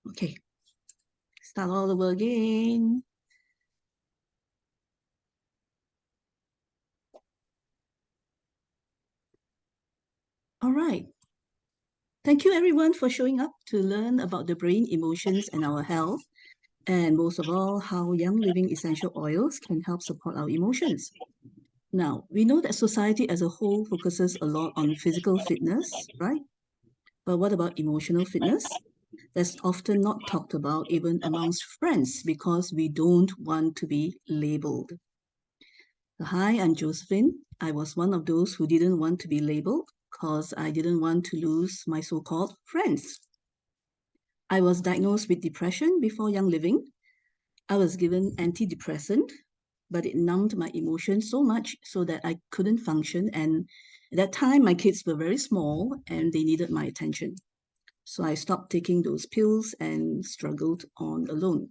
Okay, start all over again. All right. Thank you everyone for showing up to learn about the brain, emotions, and our health. And most of all, how YLoving essential oils can help support our emotions. Now, we know that society as a whole focuses a lot on physical fitness, right? But what about emotional fitness? That's often not talked about even amongst friends because we don't want to be labeled. Hi, I'm Josephine. I was one of those who didn't want to be labeled because I didn't want to lose my so-called friends. I was diagnosed with depression before YLoving. I was given antidepressant, but it numbed my emotions so much so that I couldn't function. And at that time, my kids were very small and they needed my attention. So I stopped taking those pills and struggled on alone.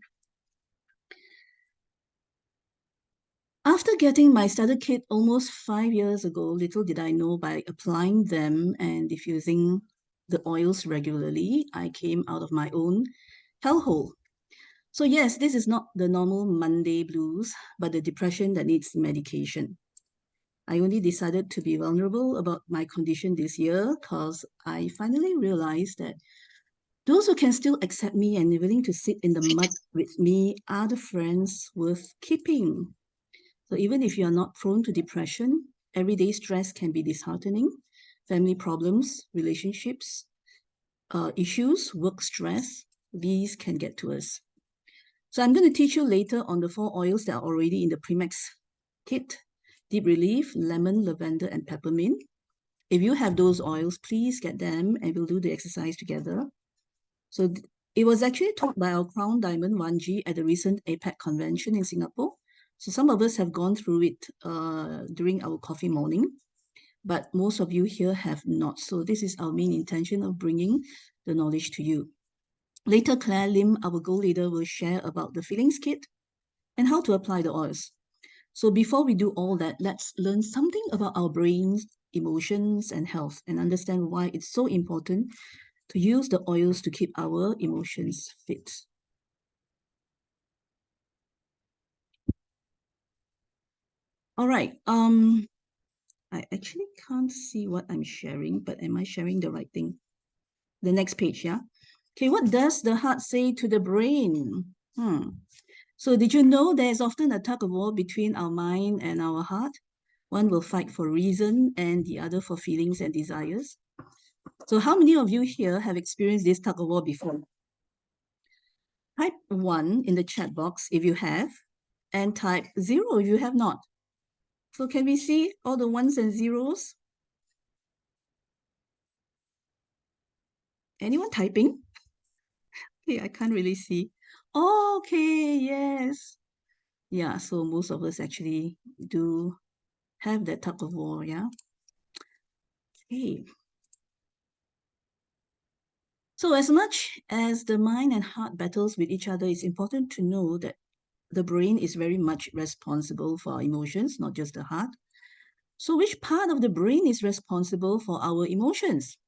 After getting my starter kit almost 5 years ago, little did I know by applying them and diffusing the oils regularly, I came out of my own hellhole. So yes, this is not the normal Monday blues, but the depression that needs medication. I only decided to be vulnerable about my condition this year because I finally realized that those who can still accept me and willing to sit in the mud with me are the friends worth keeping. So even if you are not prone to depression, everyday stress can be disheartening. Family problems, relationships, issues, work stress, these can get to us. So I'm going to teach you later on the 4 oils that are already in the Premix kit: Deep Relief, Lemon, Lavender, and Peppermint. If you have those oils, please get them and we'll do the exercise together. So it was actually taught by our Crown Diamond 1G at the recent APEC convention in Singapore. So some of us have gone through it during our coffee morning, but most of you here have not. So this is our main intention of bringing the knowledge to you. Later, Clare Lim, our goal leader, will share about the feelings kit and how to apply the oils. So before we do all that, let's learn something about our brains, emotions, and health and understand why it's so important to use the oils to keep our emotions fit. All right. I actually can't see what I'm sharing, but am I sharing the right thing? The next page, yeah? Okay, what does the heart say to the brain? So did you know there's often a tug of war between our mind and our heart? One will fight for reason and the other for feelings and desires. So how many of you here have experienced this tug of war before? Type 1 in the chat box if you have, and type 0 if you have not. So can we see all the ones and zeros? Anyone typing? Okay, I can't really see. Okay, yes. Yeah, so most of us actually do have that tug of war, yeah? Okay. So as much as the mind and heart battles with each other, it's important to know that the brain is very much responsible for our emotions, not just the heart. So which part of the brain is responsible for our emotions?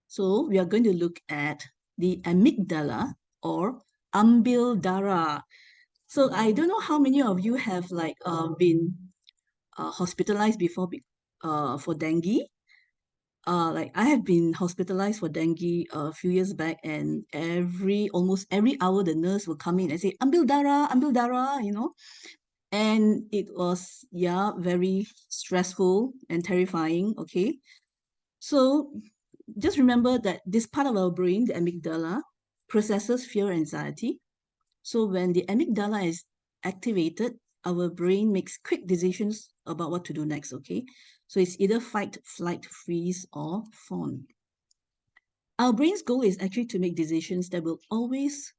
So we are going to look at the amygdala or amygdala. So I don't know how many of you have been hospitalized before for dengue. Like I have been hospitalized for dengue a few years back, and almost every hour the nurse will come in and say amygdala, you know. And it was, yeah, very stressful and terrifying. Okay, so just remember that this part of our brain, the amygdala, processes fear and anxiety. So when the amygdala is activated, our brain makes quick decisions about what to do next, okay? So it's either fight, flight, freeze, or fawn. Our brain's goal is actually to make decisions that will always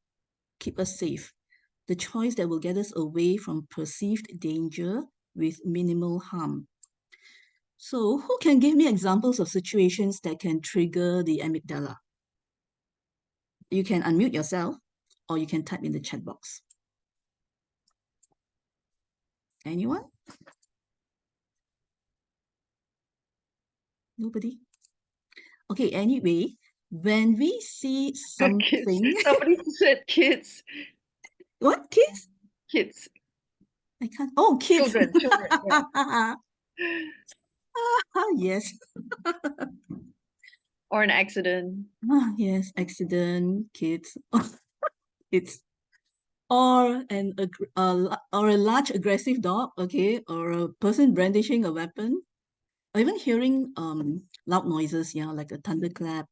keep us safe, the choice that will get us away from perceived danger with minimal harm. So who can give me examples of situations that can trigger the amygdala? You can unmute yourself or you can type in the chat box. Anyone? Nobody? Okay, anyway, When we see Kids. something, Somebody said kids. what kids? Kids. I can't. Oh, kids. Children. Yeah. Yes. Or an accident. Yes. Accident, kids, kids, or or a large aggressive dog. Okay, or a person brandishing a weapon, or even hearing loud noises. Yeah, like a thunderclap,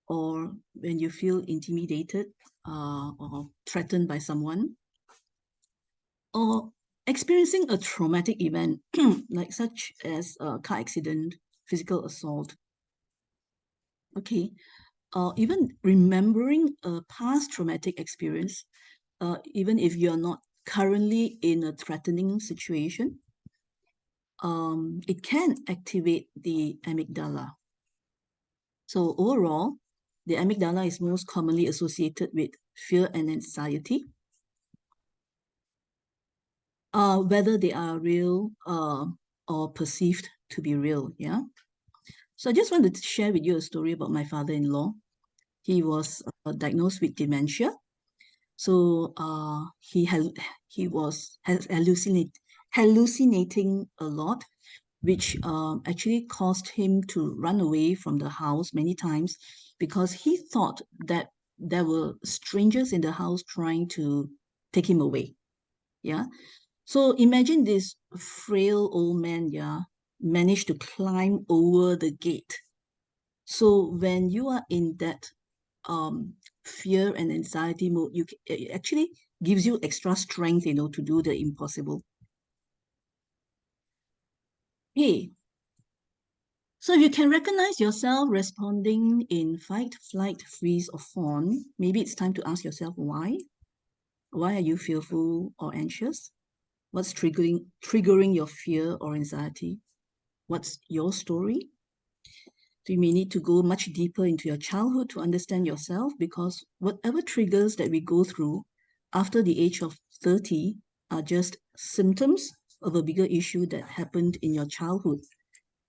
or when you feel intimidated, or threatened by someone, or experiencing a traumatic event, like such as a car accident, physical assault. Okay, or even remembering a past traumatic experience, even if you're not currently in a threatening situation, it can activate the amygdala. So overall, the amygdala is most commonly associated with fear and anxiety, whether they are real or perceived to be real. Yeah. So I just wanted to share with you a story about my father-in-law. He was diagnosed with dementia. So he was hallucinating a lot, which actually caused him to run away from the house many times because he thought that there were strangers in the house trying to take him away. Yeah. So imagine this frail old man, yeah, managed to climb over the gate. So when you are in that um, fear and anxiety mode, it actually gives you extra strength, to do the impossible. Hey, so if you can recognize yourself responding in fight, flight, freeze, or fawn, maybe it's time to ask yourself why. Why are you fearful or anxious? What's triggering your fear or anxiety? What's your story? So you may need to go much deeper into your childhood to understand yourself, because whatever triggers that we go through after the age of 30 are just symptoms of a bigger issue that happened in your childhood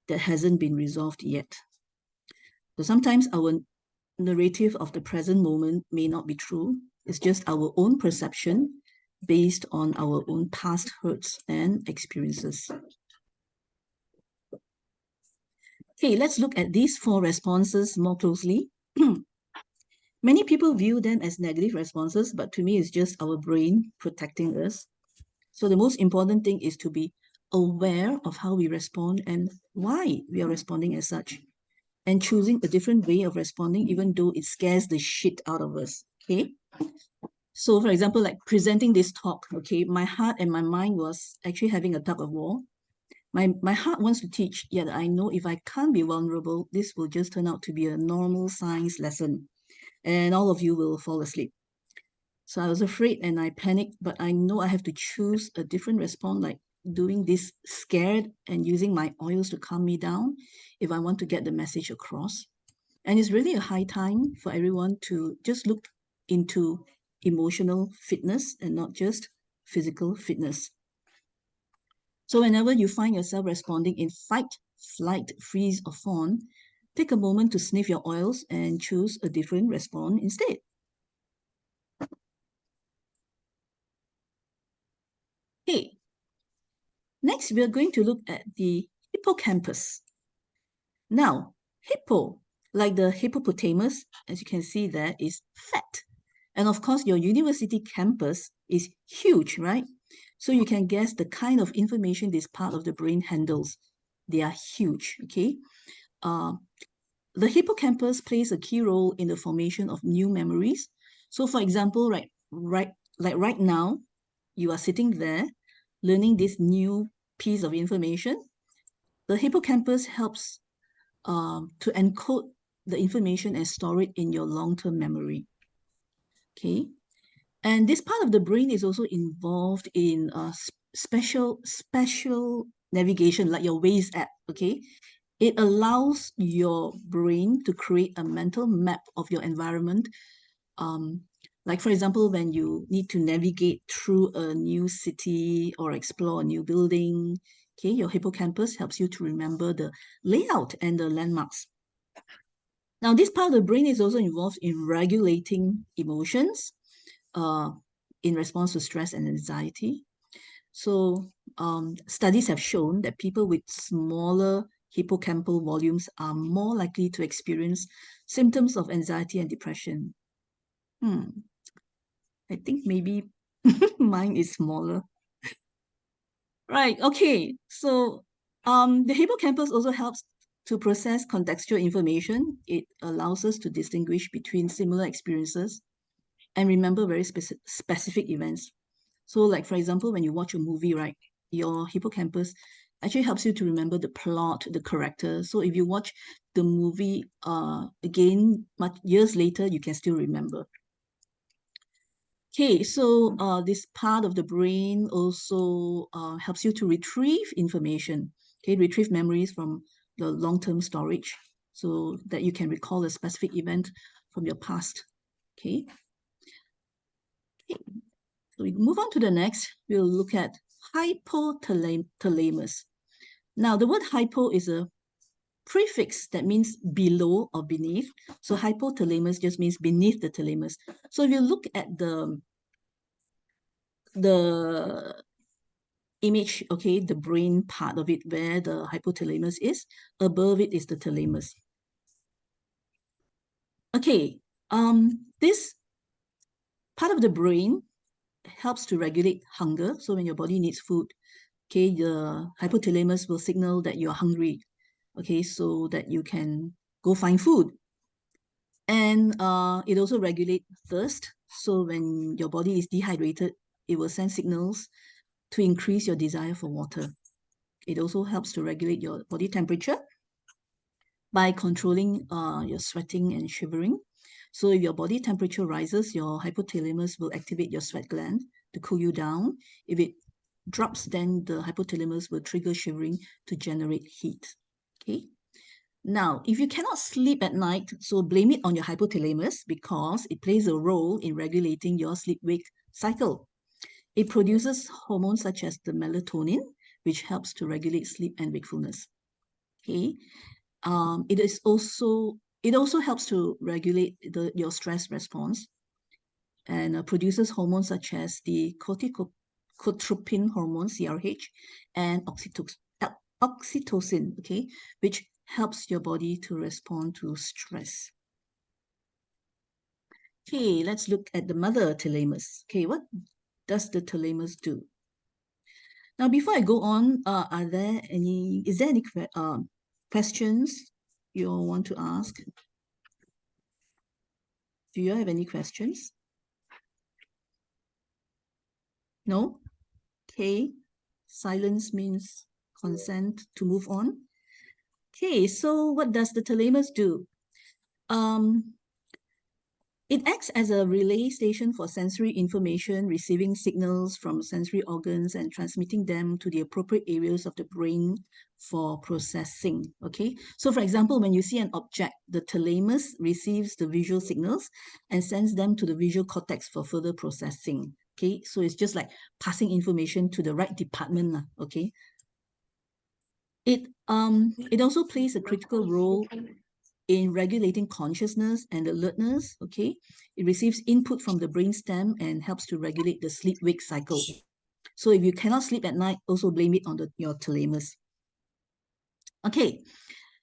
that hasn't been resolved yet. So sometimes our narrative of the present moment may not be true. It's just our own perception based on our own past hurts and experiences. Okay, let's look at these 4 responses more closely. Many people view them as negative responses, but to me, it's just our brain protecting us. So the most important thing is to be aware of how we respond and why we are responding as such, and choosing a different way of responding, even though it scares the shit out of us. Okay. So, for example, like presenting this talk, okay, my heart and my mind was actually having a tug of war. My heart wants to teach, yet I know if I can't be vulnerable, this will just turn out to be a normal science lesson and all of you will fall asleep. So I was afraid and I panicked, but I know I have to choose a different response, like doing this scared and using my oils to calm me down if I want to get the message across. And it's really a high time for everyone to just look into emotional fitness and not just physical fitness. So whenever you find yourself responding in fight, flight, freeze, or fawn, take a moment to sniff your oils and choose a different response instead. Okay, next we are going to look at the hippocampus. Now, hippo, like the hippopotamus, as you can see there, is fat. And of course, your university campus is huge, right? So you can guess the kind of information this part of the brain handles. They are huge, okay? Uh, the hippocampus plays a key role in the formation of new memories. So for example, right now, you are sitting there learning this new piece of information. The hippocampus helps to encode the information and store it in your long-term memory. Okay, and this part of the brain is also involved in special navigation, like your Waze app. Okay, it allows your brain to create a mental map of your environment. Um, like for example, when you need to navigate through a new city or explore a new building, okay, your hippocampus helps you to remember the layout and the landmarks. Now, this part of the brain is also involved in regulating emotions uh, in response to stress and anxiety. So studies have shown that people with smaller hippocampal volumes are more likely to experience symptoms of anxiety and depression. I think maybe mine is smaller. Right, okay. So the hippocampus also helps to process contextual information. It allows us to distinguish between similar experiences and remember very specific events. So like, for example, when you watch a movie, right, your hippocampus actually helps you to remember the plot, the character. So if you watch the movie again much years later, you can still remember. Okay, so this part of the brain also helps you to retrieve information, okay, retrieve memories from the long-term storage so that you can recall a specific event from your past, okay? So we move on to the next, we'll look at hypothalamus. Now, the word hypo is a prefix that means below or beneath. So hypothalamus just means beneath the thalamus. So if you look at the image, okay, the brain part of it where the hypothalamus is, above it is the thalamus. Okay, this part of the brain helps to regulate hunger. So when your body needs food, okay, the hypothalamus will signal that you're hungry, okay, so that you can go find food. And it also regulates thirst. So when your body is dehydrated, it will send signals to increase your desire for water. It also helps to regulate your body temperature by controlling your sweating and shivering. So if your body temperature rises, your hypothalamus will activate your sweat gland to cool you down. If it drops, then the hypothalamus will trigger shivering to generate heat. Okay. Now, if you cannot sleep at night, so blame it on your hypothalamus because it plays a role in regulating your sleep-wake cycle. It produces hormones such as the melatonin, which helps to regulate sleep and wakefulness. Okay. It also helps to regulate your stress response and produces hormones such as the corticotropin hormone (CRH) and oxytocin, okay, which helps your body to respond to stress. Okay, let's look at the mother thalamus. Okay, what does the thalamus do? Now, before I go on, is there any questions you want to ask? Do you have any questions? No? Okay. Silence means consent to move on. Okay, so what does the thalamus do? It acts as a relay station for sensory information, receiving signals from sensory organs and transmitting them to the appropriate areas of the brain for processing, okay? So for example, when you see an object, the thalamus receives the visual signals and sends them to the visual cortex for further processing, okay? So it's just like passing information to the right department, okay? It also plays a critical role in regulating consciousness and alertness, okay? It receives input from the brainstem and helps to regulate the sleep-wake cycle. So if you cannot sleep at night, also blame it on your thalamus. Okay,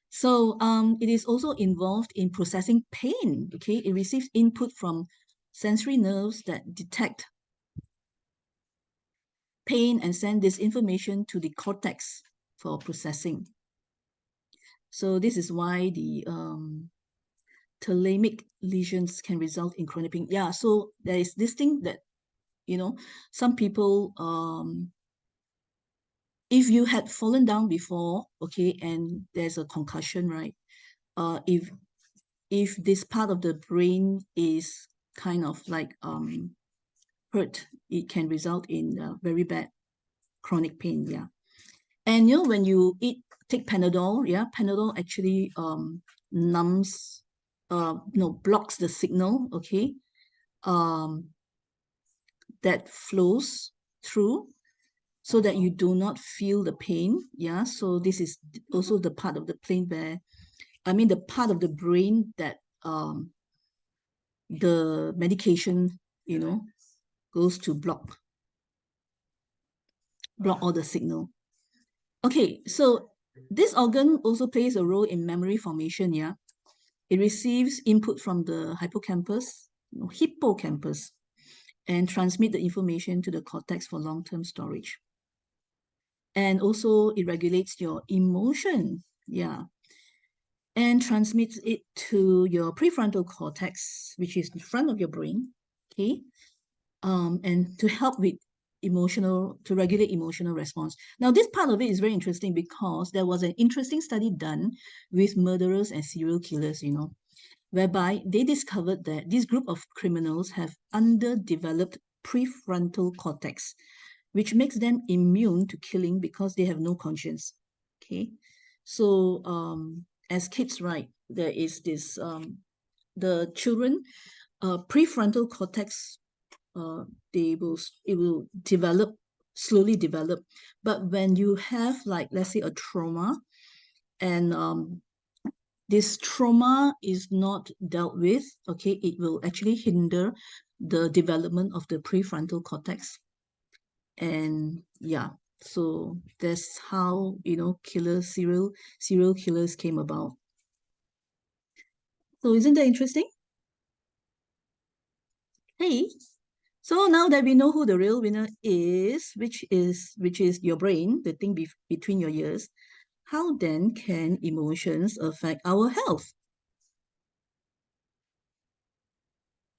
so it is also involved in processing pain, okay? It receives input from sensory nerves that detect pain and send this information to the cortex for processing. So this is why the thalamic lesions can result in chronic pain. Yeah, so there is this thing that, some people, if you had fallen down before, okay, and there's a concussion, right? If this part of the brain is kind of like hurt, it can result in very bad chronic pain, yeah. And when you take Panadol, yeah, Panadol actually numbs, blocks the signal, okay, that flows through so that you do not feel the pain. Yeah, so this is also the part of the brain where I mean, the part of the brain that the medication, goes to block all the signal. Okay, so this organ also plays a role in memory formation, yeah. It receives input from the hippocampus, and transmit the information to the cortex for long-term storage. And also it regulates your emotion, yeah, and transmits it to your prefrontal cortex, which is in front of your brain, okay, and to help with to regulate emotional response. Now, this part of it is very interesting because there was an interesting study done with murderers and serial killers, whereby they discovered that this group of criminals have underdeveloped prefrontal cortex, which makes them immune to killing because they have no conscience. Okay, so as kids, right, there is this the children prefrontal cortex, it will slowly develop, but when you have, like, let's say, a trauma, and this trauma is not dealt with, okay, it will actually hinder the development of the prefrontal cortex. And yeah, so that's how, serial killers came about. So isn't that interesting? Hey, so now that we know who the real winner is, which is your brain, the thing between your ears, how then can emotions affect our health?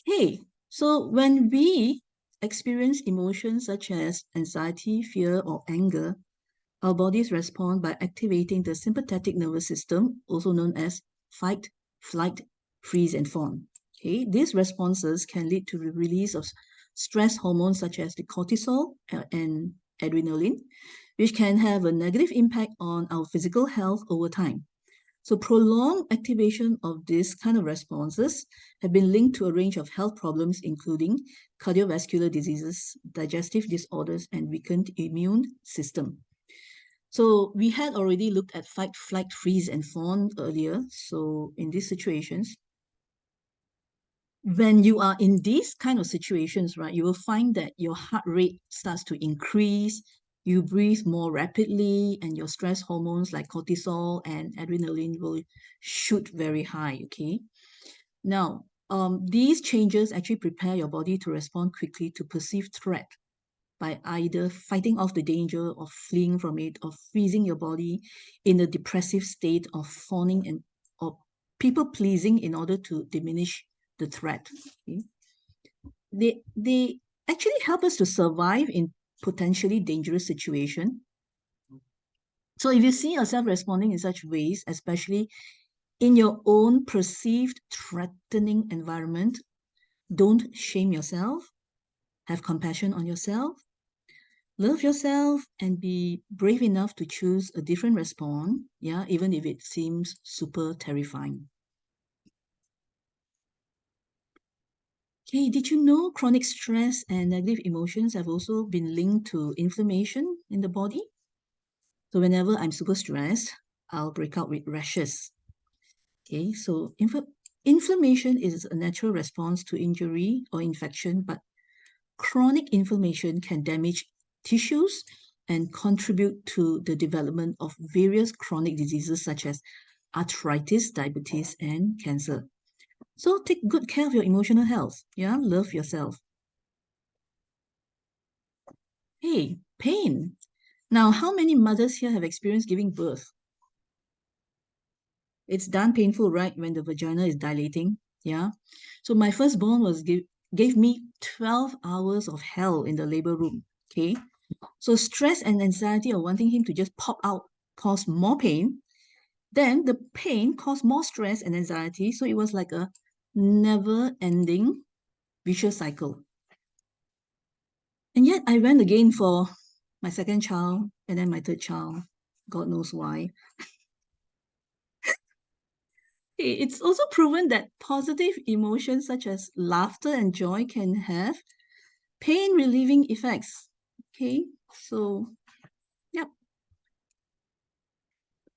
Hey, so when we experience emotions such as anxiety, fear, or anger, our bodies respond by activating the sympathetic nervous system, also known as fight, flight, freeze, and fawn. Okay, these responses can lead to the release of stress hormones such as the cortisol and adrenaline, which can have a negative impact on our physical health over time. So prolonged activation of these kind of responses have been linked to a range of health problems, including cardiovascular diseases, digestive disorders, and weakened immune system. So we had already looked at fight, flight, freeze, and fawn earlier. So in these situations, when you are in these kind of situations, right, you will find that your heart rate starts to increase, you breathe more rapidly, and your stress hormones like cortisol and adrenaline will shoot very high, okay? Now, these changes actually prepare your body to respond quickly to perceived threat by either fighting off the danger or fleeing from it, or freezing your body in a depressive state of fawning or people pleasing in order to diminish the threat. Okay? They actually help us to survive in potentially dangerous situation. So if you see yourself responding in such ways, especially in your own perceived threatening environment, don't shame yourself. Have compassion on yourself. Love yourself and be brave enough to choose a different response, yeah, even if it seems super terrifying. Okay, did you know chronic stress and negative emotions have also been linked to inflammation in the body? So whenever I'm super stressed, I'll break out with rashes. Okay, so inflammation is a natural response to injury or infection, but chronic inflammation can damage tissues and contribute to the development of various chronic diseases such as arthritis, diabetes, and cancer. So take good care of your emotional health. Yeah, love yourself. Hey, pain. Now, how many mothers here have experienced giving birth? It's darn painful, right, when the vagina is dilating. Yeah. So my firstborn gave me 12 hours of hell in the labor room. Okay. So stress and anxiety of wanting him to just pop out caused more pain. Then the pain caused more stress and anxiety. So it was like a never-ending vicious cycle. And yet I went again for my second child and then my third child. God knows why. It's also proven that positive emotions such as laughter and joy can have pain relieving effects. Okay, so yep.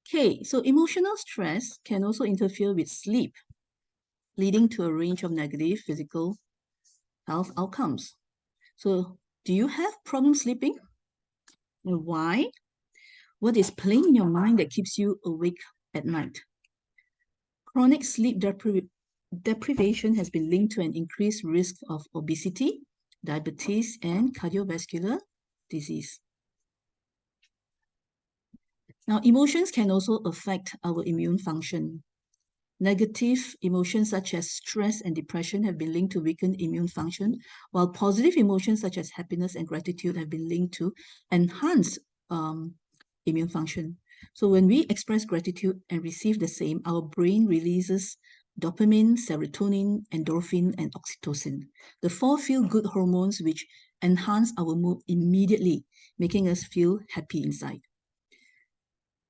Okay, so emotional stress can also interfere with sleep, leading to a range of negative physical health outcomes. So, do you have problem sleeping? And why? What is playing in your mind that keeps you awake at night? Chronic sleep deprivation has been linked to an increased risk of obesity, diabetes, and cardiovascular disease. Now, emotions can also affect our immune function. Negative emotions such as stress and depression have been linked to weakened immune function, while positive emotions such as happiness and gratitude have been linked to enhanced immune function. So when we express gratitude and receive the same, our brain releases dopamine, serotonin, endorphin, and oxytocin, the four feel-good hormones which enhance our mood immediately, making us feel happy inside.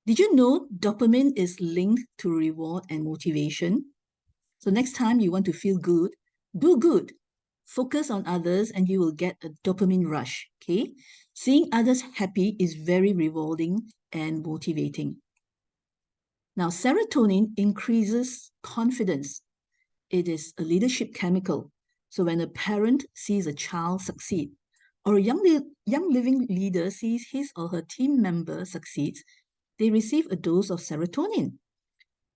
Did you know dopamine is linked to reward and motivation? So next time you want to feel good, do good. Focus on others and you will get a dopamine rush, okay? Seeing others happy is very rewarding and motivating. Now, serotonin increases confidence. It is a leadership chemical. So when a parent sees a child succeed, or a young living leader sees his or her team member succeeds, they receive a dose of serotonin.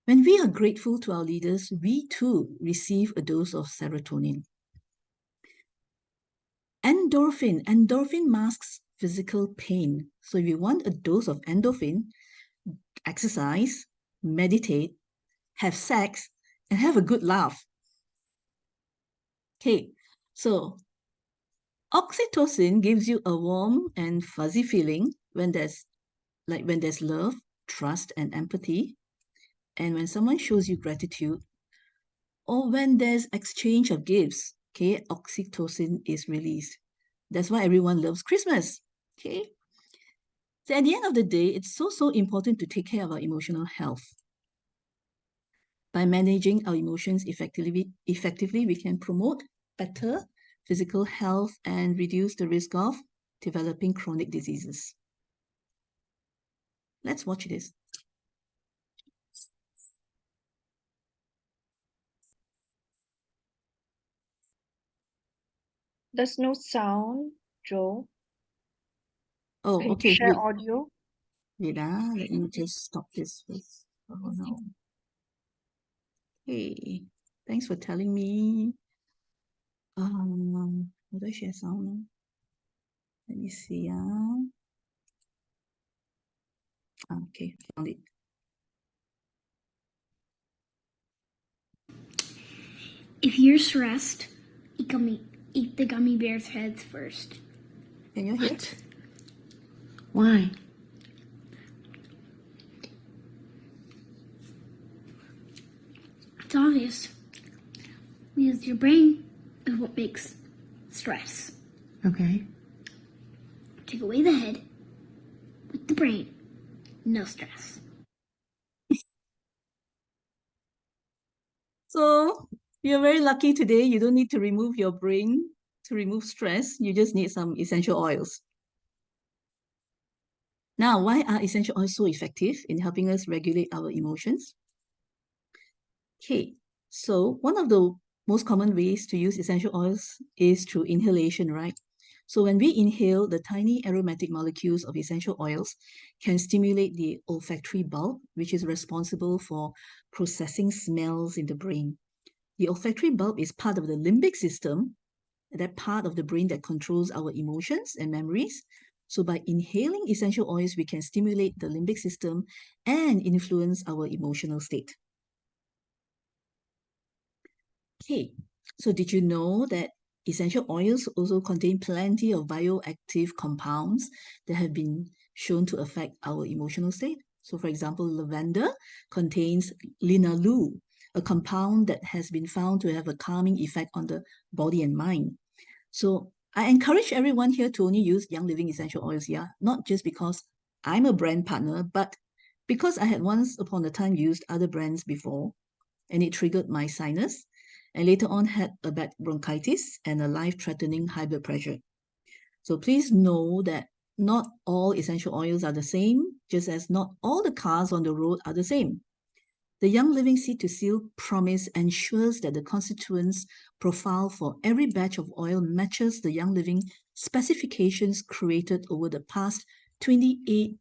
When we are grateful to our leaders, we too receive a dose of serotonin. Endorphin masks physical pain. So if you want a dose of endorphin, exercise, meditate, have sex, and have a good laugh. Okay, so oxytocin gives you a warm and fuzzy feeling when there's love, trust, and empathy. And when someone shows you gratitude, or when there's exchange of gifts, okay, oxytocin is released. That's why everyone loves Christmas, okay? So at the end of the day, it's so important to take care of our emotional health. By managing our emotions effectively, we can promote better physical health and reduce the risk of developing chronic diseases. Let's watch this. There's no sound, Joe. Oh, Can you okay, share audio? wait, let me just stop this first. Oh no. Hey, thanks for telling me. How do I share sound now? Let me see. Okay, found it. If you're stressed, eat the gummy bear's heads first. Can you hear? What? Why? It's obvious. Because your brain is what makes stress. Okay. Take away the head with the brain. No stress. So you're very lucky today. You don't need to remove your brain to remove stress. You just need some essential oils. Now, why are essential oils so effective in helping us regulate our emotions? Okay, so one of the most common ways to use essential oils is through inhalation, right? So when we inhale, the tiny aromatic molecules of essential oils can stimulate the olfactory bulb, which is responsible for processing smells in the brain. The olfactory bulb is part of the limbic system, that part of the brain that controls our emotions and memories. So by inhaling essential oils, we can stimulate the limbic system and influence our emotional state. Okay, so did you know that essential oils also contain plenty of bioactive compounds that have been shown to affect our emotional state? So for example, lavender contains linalool, a compound that has been found to have a calming effect on the body and mind. So I encourage everyone here to only use YLoving essential oils, yeah, not just because I'm a brand partner, but because I had once upon a time used other brands before and it triggered my sinus and later on had a bad bronchitis and a life-threatening high blood pressure. So please know that not all essential oils are the same, just as not all the cars on the road are the same. The YLoving Seed to Seal promise ensures that the constituents profile for every batch of oil matches the YLoving specifications created over the past 28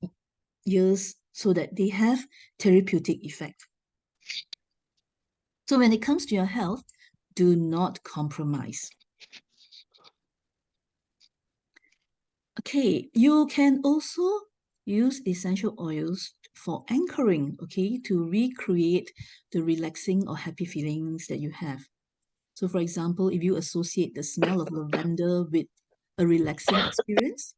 years so that they have therapeutic effect. So when it comes to your health, do not compromise. Okay, you can also use essential oils for anchoring, okay, to recreate the relaxing or happy feelings that you have. So for example, if you associate the smell of lavender with a relaxing experience,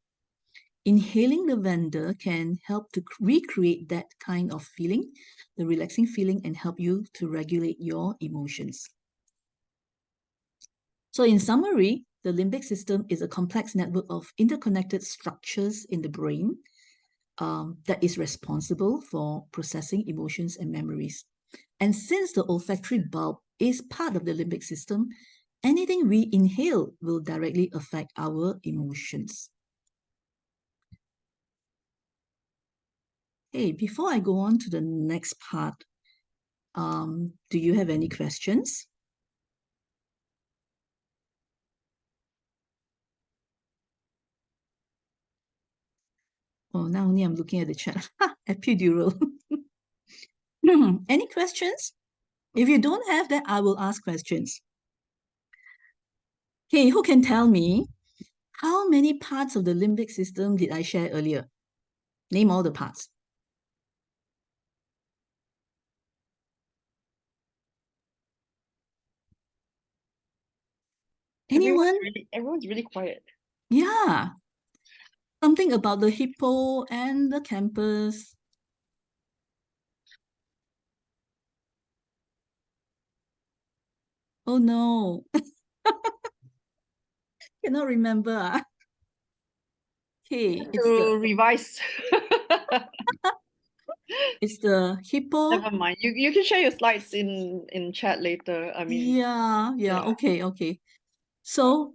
inhaling lavender can help to recreate that kind of feeling, the relaxing feeling, and help you to regulate your emotions. So in summary, the limbic system is a complex network of interconnected structures in the brain that is responsible for processing emotions and memories. And since the olfactory bulb is part of the limbic system, anything we inhale will directly affect our emotions. Hey, before I go on to the next part, do you have any questions? Oh, now only I'm looking at the chat. Epidural. Any questions? If you don't have that, I will ask questions. Okay, who can tell me how many parts of the limbic system did I share earlier? Name all the parts. Anyone? Everyone's really quiet. Yeah. Something about the hippo and the campus. Oh no. Cannot remember. Okay, To revise. it's the hippo. Never mind. You can share your slides in chat later. I mean, Yeah. Okay. So,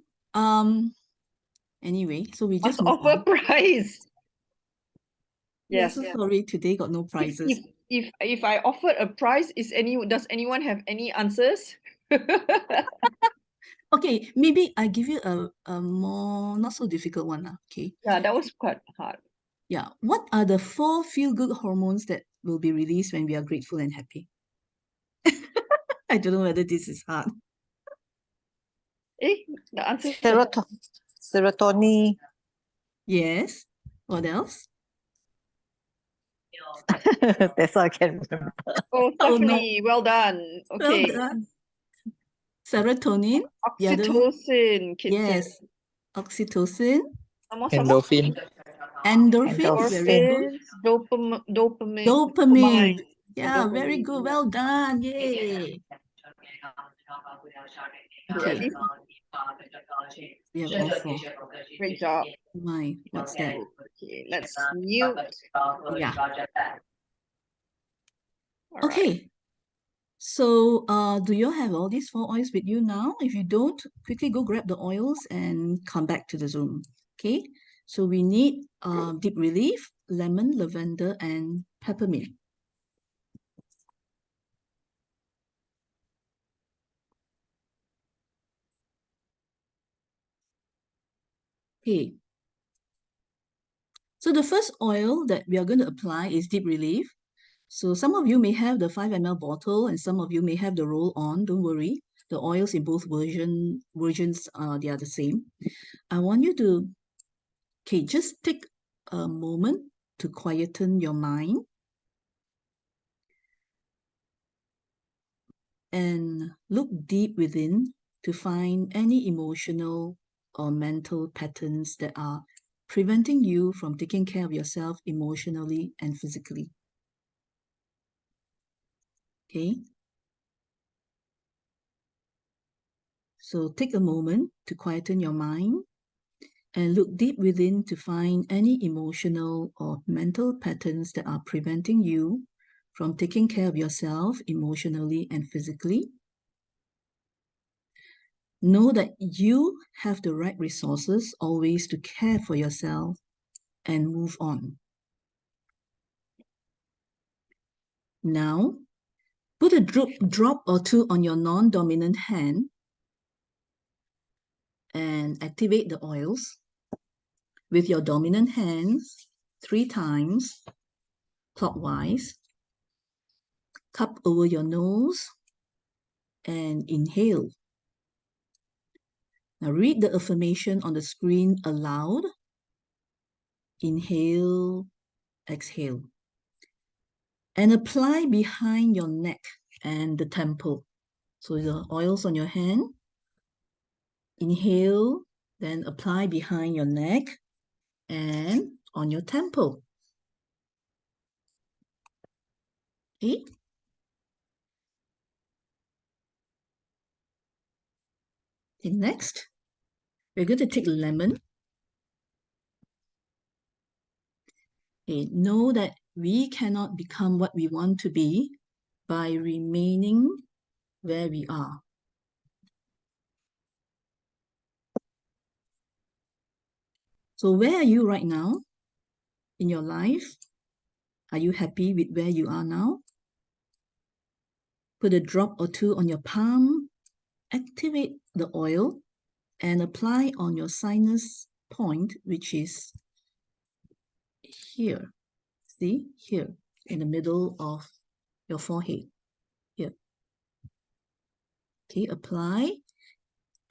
anyway, so we just must move offer on. prize. Yeah, Yes. so sorry, today got no prizes. If I offered a prize, does anyone have any answers? Okay, maybe I give you a more not so difficult one. Okay. Yeah, that was quite hard. Yeah. What are the 4 feel-good hormones that will be released when we are grateful and happy? I don't know whether this is hard. The answer is Serotonin. Yes. What else? That's all I can remember. Oh, Oh, no. Stephanie, well done. Well Okay. done. Serotonin. The other one? Oxytocin, Kit said. Yes. Oxytocin. Sama-sama. Endorphin. Endorphin. Very good. Dopamine. Dopamine. Yeah, Dopamine. very good. Well done. Yay. Okay, at Okay. least We have all 4. great job. My, what's that? Okay, let's mute. Yeah. All right. Okay. So, do you have all these 4 oils with you now? If you don't, quickly go grab the oils and come back to the Zoom. Okay. So we need deep relief, lemon, lavender, and peppermint. Okay. So the first oil that we are going to apply is deep relief. So some of you may have the 5 ml bottle and some of you may have the roll-on. Don't worry. The oils in both versions, they are the same. I want you to, okay, just take a moment to quieten your mind and look deep within to find any emotional or mental patterns that are preventing you from taking care of yourself emotionally and physically. Okay? So take a moment to quieten your mind and look deep within to find any emotional or mental patterns that are preventing you from taking care of yourself emotionally and physically. Know that you have the right resources always to care for yourself and move on. Now, put a drop or two on your non-dominant hand and activate the oils with your dominant hands 3 times clockwise. Cup over your nose and inhale. Now read the affirmation on the screen aloud. Inhale, exhale. And apply behind your neck and the temple. So the oils on your hand. Inhale, then apply behind your neck and on your temple. Okay. Okay, next, we're going to take lemon. Okay, know that we cannot become what we want to be by remaining where we are. So where are you right now in your life? Are you happy with where you are now? Put a drop or two on your palm, activate the oil, and apply on your sinus point, which is here. See, here, in the middle of your forehead, here. Okay, apply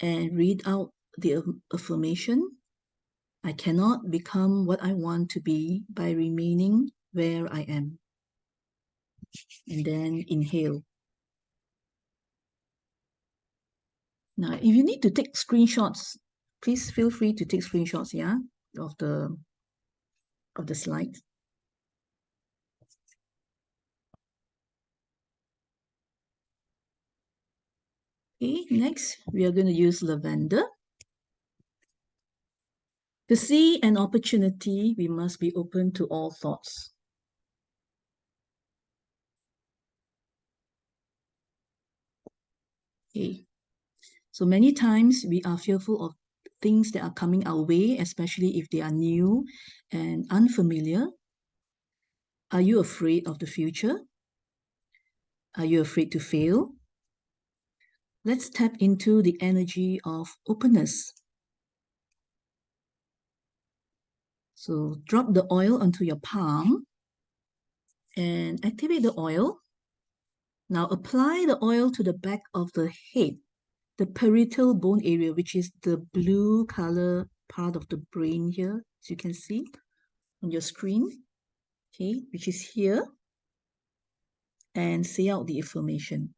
and read out the affirmation. I cannot become what I want to be by remaining where I am. And then inhale. Now, if you need to take screenshots, please feel free to take screenshots, yeah, of the slide. Okay, next we are going to use lavender. To see an opportunity, we must be open to all thoughts. Okay, so many times we are fearful of things that are coming our way, especially if they are new and unfamiliar. Are you afraid of the future? Are you afraid to fail? Let's tap into the energy of openness. So drop the oil onto your palm and activate the oil. Now apply the oil to the back of the head, the parietal bone area, which is the blue color part of the brain here, as you can see on your screen, okay, which is here, and say out the affirmation.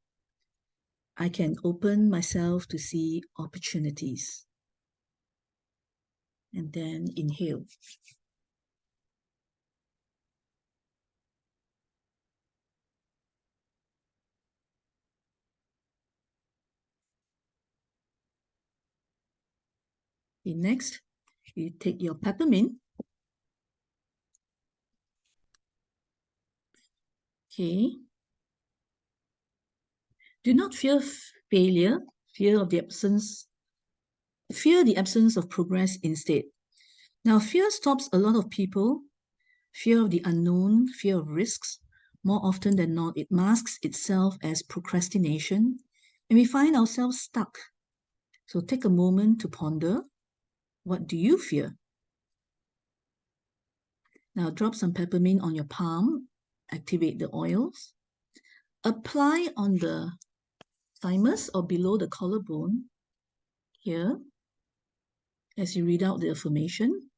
I can open myself to see opportunities. And then inhale. Okay, next, you take your peppermint. Okay. Do not fear failure, fear the absence of progress instead. Now, fear stops a lot of people. Fear of the unknown, fear of risks. More often than not, it masks itself as procrastination, and we find ourselves stuck. So take a moment to ponder, what do you fear? Now drop some peppermint on your palm, activate the oils. Apply on the thymus or below the collarbone here as you read out the affirmation.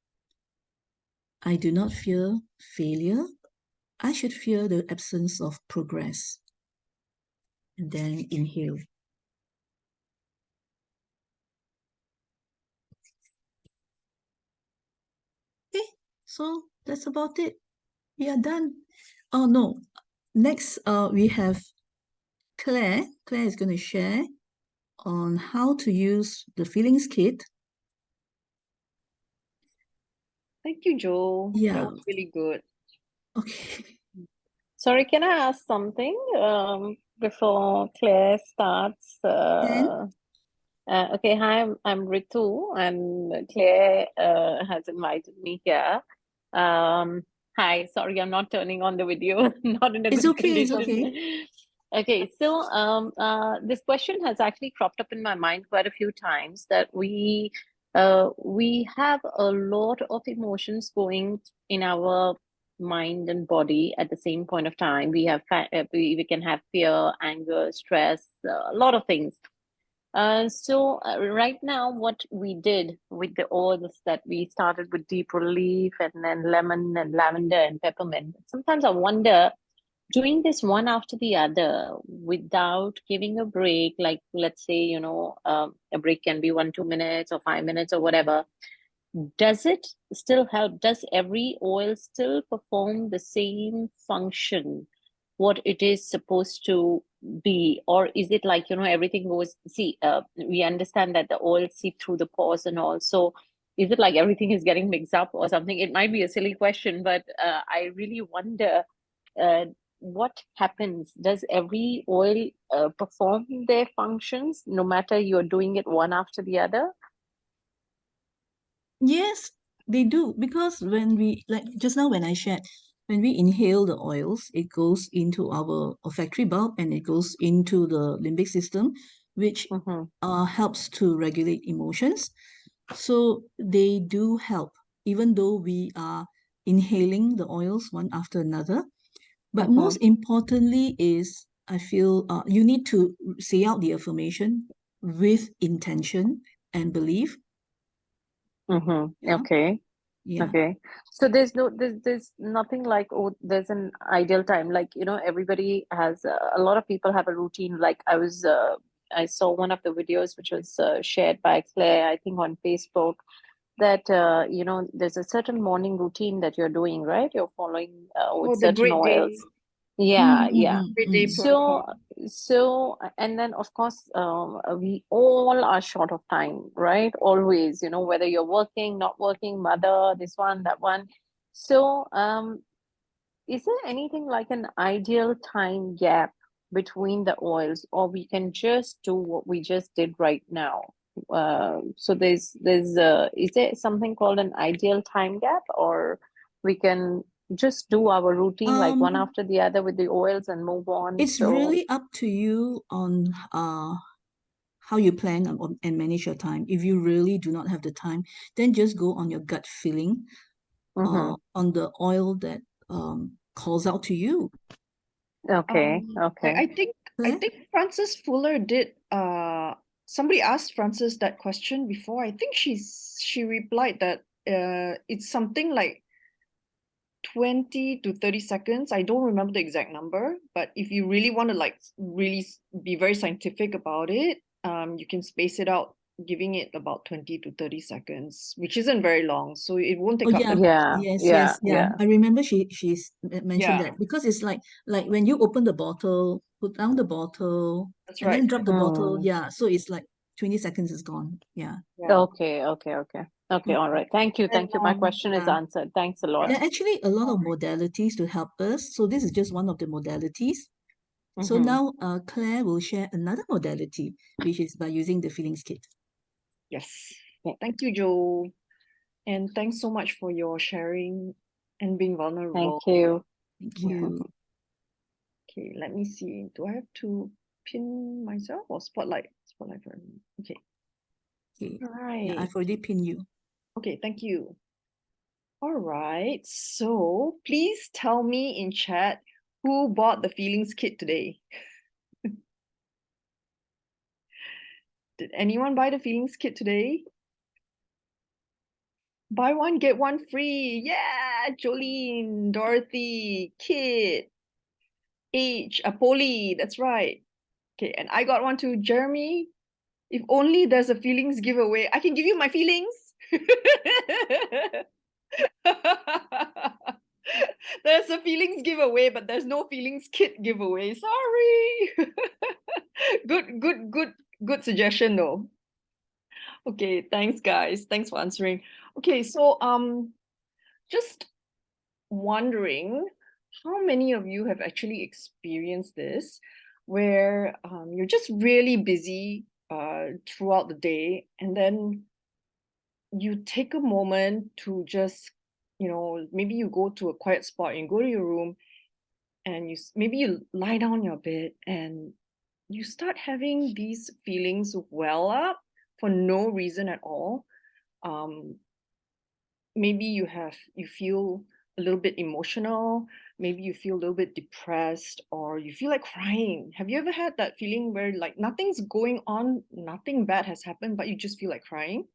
I do not fear failure. I should fear the absence of progress. And then inhale. Okay, so that's about it. We are done. Oh no, next we have Claire. Claire is going to share on how to use the feelings kit. Thank you, Joel. Yeah. That was really good. Okay. Sorry, can I ask something before Claire starts? Okay, hi, I'm Ritu, and Claire has invited me here. Hi, sorry, I'm not turning on the video. Not in a It's good okay, it's condition. okay. Okay, so this question has actually cropped up in my mind quite a few times that we have a lot of emotions going in our mind and body at the same point of time. We have we can have fear, anger, stress, a lot of things. Right now, what we did with the oils that we started with deep relief and then lemon and lavender and peppermint. Sometimes I wonder, doing this one after the other without giving a break, like let's say, a break can be 1, 2 minutes or 5 minutes or whatever. Does it still help? Does every oil still perform the same function, what it is supposed to be? Or is it like, everything goes, we understand that the oil seep through the pores and all. So is it like everything is getting mixed up or something? It might be a silly question, but I really wonder what happens. Does every oil perform their functions no matter you're doing it one after the other? Yes, they do. Because when we, like just now when I shared, when we inhale the oils, it goes into our olfactory bulb and it goes into the limbic system, which Mm-hmm. helps to regulate emotions. So they do help, even though we are inhaling the oils one after another. But Mm-hmm. most importantly is, I feel you need to say out the affirmation with intention and belief. Mm-hmm. Yeah, Okay. yeah. Okay. So there's nothing like, oh, there's an ideal time. Like, everybody has a lot of people have a routine. Like I saw one of the videos which was shared by Claire, I think on Facebook, that there's a certain morning routine that you're doing, right? You're following with Oh, the certain great day, oils. Yeah, yeah. great day Mm. So, protocol. and then of course, we all are short of time, right? Always, whether you're working, not working, mother, this one, that one. So, is there anything like an ideal time gap between the oils, or we can just do what we just did right now? So is there something called an ideal time gap, or we can just do our routine like one Um, after the other with the oils and move on? it's So, really up to you on how you plan and manage your time. If you really do not have the time, then just go on your gut feeling mm-hmm. on the oil that calls out to you. Okay, I, okay. I think I Claire? think Frances Fuller did somebody asked Frances that question before. I think she replied that it's something like 20 to 30 seconds. I don't remember the exact number, but if you really want to like really be very scientific about it, you can space it out, giving it about 20 to 30 seconds, which isn't very long, so it won't Oh take up yeah, that much. Yeah, yes, yeah, yes, yeah. yeah. I remember she's mentioned Yeah, that because it's like when you open the bottle, put down the bottle, that's and right. then drop the bottle. Mm. Yeah, so it's like 20 seconds is gone. Yeah. Yeah. Okay, okay, okay. Okay, all Mm. right. Thank you, And thank you. My question is Yeah. answered. Thanks a lot. There are actually a lot all of right. modalities to help us. So this is just one of the modalities. So Mm-hmm. now Claire will share another modality, which is by using the feelings kit. Yes. Thank you, Joe. And thanks so much for your sharing and being Thank vulnerable. you. Thank you. Okay, let me see. Do I have to pin myself or spotlight? Spotlight for me. Okay. Okay. All Yeah, right. I've already pinned you. Okay, thank you. All right. So please tell me in chat who bought the feelings kit today. Did anyone buy the feelings kit today? Buy one, get one free. Yeah, Jolene, Dorothy, Kit, H, Polly. That's right. Okay, and I got one too. Jeremy, if only there's a feelings giveaway. I can give you my feelings. There's a feelings giveaway, but there's no feelings kit giveaway. Sorry. Good suggestion though. Okay, thanks guys. Thanks for answering. Okay, so just wondering how many of you have actually experienced this where you're just really busy throughout the day and then you take a moment to just maybe you go to a quiet spot and go to your room and maybe you lie down on your bed and you start having these feelings well up for no reason at all. Maybe you feel a little bit emotional, maybe you feel a little bit depressed, or you feel like crying. Have you ever had that feeling where like nothing's going on, nothing bad has happened, but you just feel like crying?